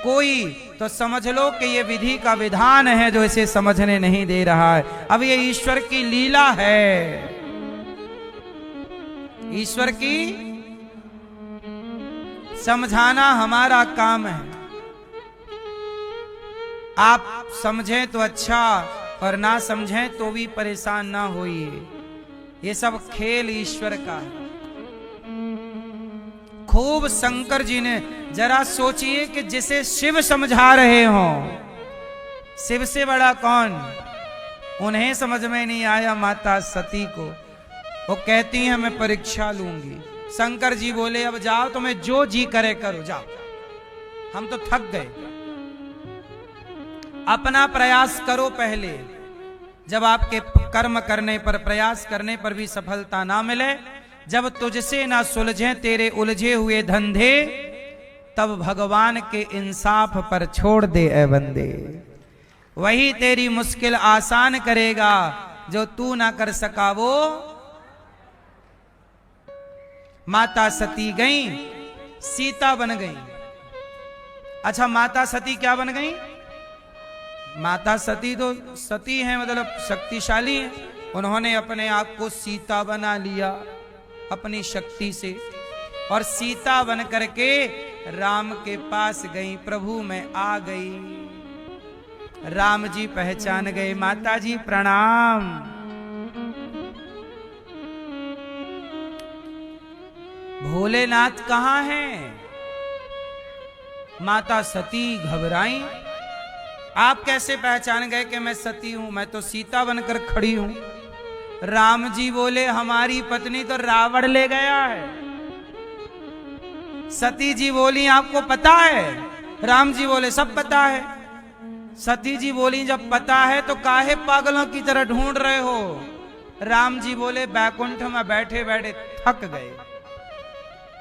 S1: कोई तो समझ लो कि ये विधि का विधान है जो इसे समझने नहीं दे रहा है। अब ये ईश्वर की लीला है, ईश्वर की समझाना हमारा काम है। आप समझें तो अच्छा, और ना समझें तो भी परेशान ना होइए। ये सब खेल ईश्वर का है। खूब शंकर जी ने, जरा सोचिए कि जिसे शिव समझा रहे हो, शिव से बड़ा कौन, उन्हें समझ में नहीं आया माता सती को। वो कहती हैं मैं परीक्षा लूंगी। शंकर जी बोले अब जाओ, तुम्हें जो जी करे करो, जाओ, हम तो थक गए, अपना प्रयास करो पहले। जब आपके कर्म करने पर, प्रयास करने पर भी सफलता ना मिले, जब तुझसे ना सुलझे तेरे उलझे हुए धंधे, तब भगवान के इंसाफ पर छोड़ दे ए बंदे। वही तेरी मुश्किल आसान करेगा, जो तू ना कर सका वो। माता सती गई, सीता बन गई। अच्छा माता सती क्या बन गई? माता सती तो सती हैं, मतलब शक्तिशाली हैं। उन्होंने अपने आप को सीता बना लिया अपनी शक्ति से, और सीता बन करके राम के पास गई, प्रभु में आ गई। राम जी पहचान गए, माता जी प्रणाम। भोलेनाथ कहां हैं? माता सती घबराई, आप कैसे पहचान गए कि मैं सती हूं? मैं तो सीता बनकर खड़ी हूं। राम जी बोले हमारी पत्नी तो रावण ले गया है। सती जी बोली आपको पता है? राम जी बोले सब पता है। सती जी बोली जब पता है तो काहे पागलों की तरह ढूंढ रहे हो? राम जी बोले बैकुंठ में बैठे बैठे थक गए,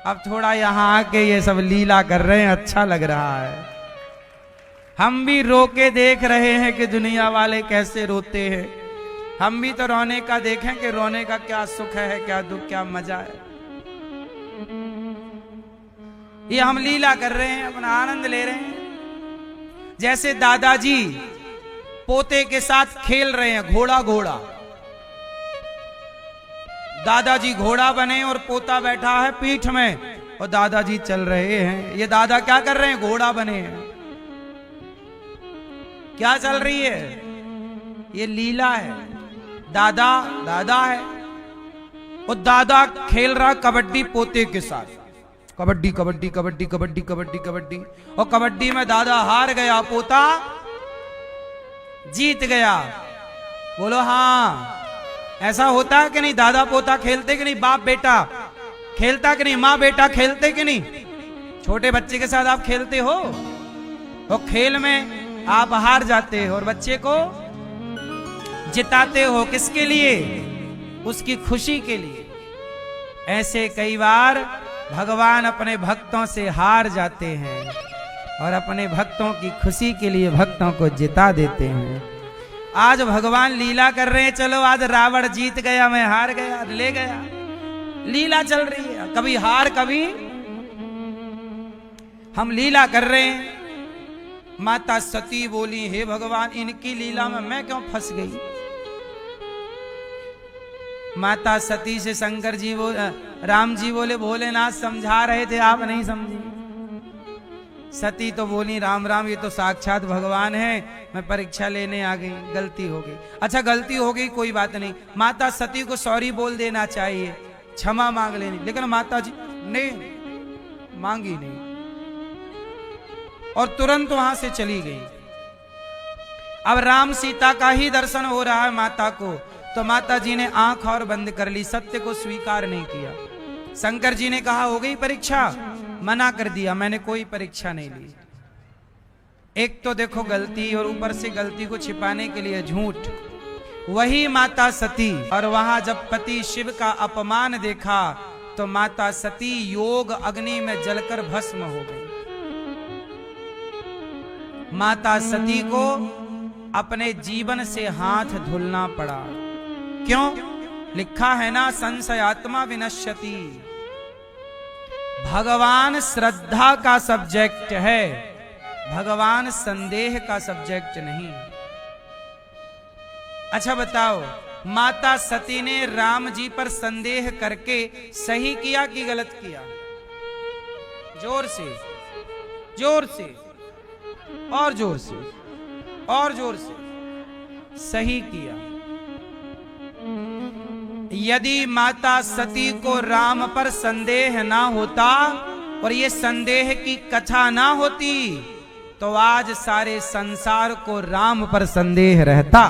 S1: अब थोड़ा यहां आके ये सब लीला कर रहे हैं, अच्छा लग रहा है। हम भी रो के देख रहे हैं कि दुनिया वाले कैसे रोते हैं। हम भी तो रोने का देखें कि रोने का क्या सुख है, क्या दुख, क्या मजा है। ये हम लीला कर रहे हैं, अपना आनंद ले रहे हैं। जैसे दादाजी पोते के साथ खेल रहे हैं, घोड़ा घोड़ा। दादाजी घोड़ा बने और पोता बैठा है पीठ में, और दादाजी चल रहे हैं। ये दादा क्या कर रहे हैं? घोड़ा बने हैं। क्या चल रही है? ये लीला है। दादा दादा है, वो दादा खेल रहा कबड्डी पोते के साथ। कबड्डी कबड्डी कबड्डी कबड्डी कबड्डी कबड्डी, और कबड्डी में दादा हार गया, पोता जीत गया। बोलो हाँ, ऐसा होता है कि नहीं? दादा पोता खेलते कि नहीं? बाप बेटा खेलता कि नहीं? माँ बेटा खेलते कि नहीं? छोटे बच्चे के साथ आप खेलते हो, और खेल में आप हार जाते हो और बच्चे को जिताते हो। किसके लिए? उसकी खुशी के लिए। ऐसे कई बार भगवान अपने भक्तों से हार जाते हैं और अपने भक्तों की खुशी के लिए भक्तों को जिता देते हैं। आज भगवान लीला कर रहे हैं। चलो आज रावण जीत गया, मैं हार गया, ले गया। लीला चल रही है, कभी हार कभी हम लीला कर रहे हैं। माता सती बोली, हे भगवान, इनकी लीला में मैं क्यों फंस गई? माता सती से शंकर जी राम जी बोले, भोलेनाथ समझा रहे थे, आप नहीं समझी। सती तो बोली, राम राम, ये तो साक्षात भगवान है, मैं परीक्षा लेने आ गई, गलती हो गई। अच्छा गलती हो गई, कोई बात नहीं। माता सती को सॉरी बोल देना चाहिए, क्षमा मांग लेनी, लेकिन माता जी ने मांगी नहीं और तुरंत वहां से चली गई। अब राम सीता का ही दर्शन हो रहा है माता को, तो माता जी ने आंख और बंद कर ली, सत्य को स्वीकार नहीं किया। शंकर जी ने कहा, हो गई परीक्षा? मना कर दिया, मैंने कोई परीक्षा नहीं ली। एक तो देखो गलती, और ऊपर से गलती को छिपाने के लिए झूठ। वही माता सती, और वहां जब पति शिव का अपमान देखा तो माता सती योग अग्नि में जलकर भस्म हो गई। माता सती को अपने जीवन से हाथ धुलना पड़ा। क्यों? लिखा है ना, संशयात्मा विनश्यति। भगवान श्रद्धा का सब्जेक्ट है, भगवान संदेह का सब्जेक्ट नहीं। अच्छा बताओ, माता सती ने राम जी पर संदेह करके सही किया कि गलत किया? जोर से, जोर से, और जोर से, और जोर से। सही किया। यदि माता सती को राम पर संदेह ना होता और ये संदेह की कथा ना होती, तो आज सारे संसार को राम पर संदेह रहता।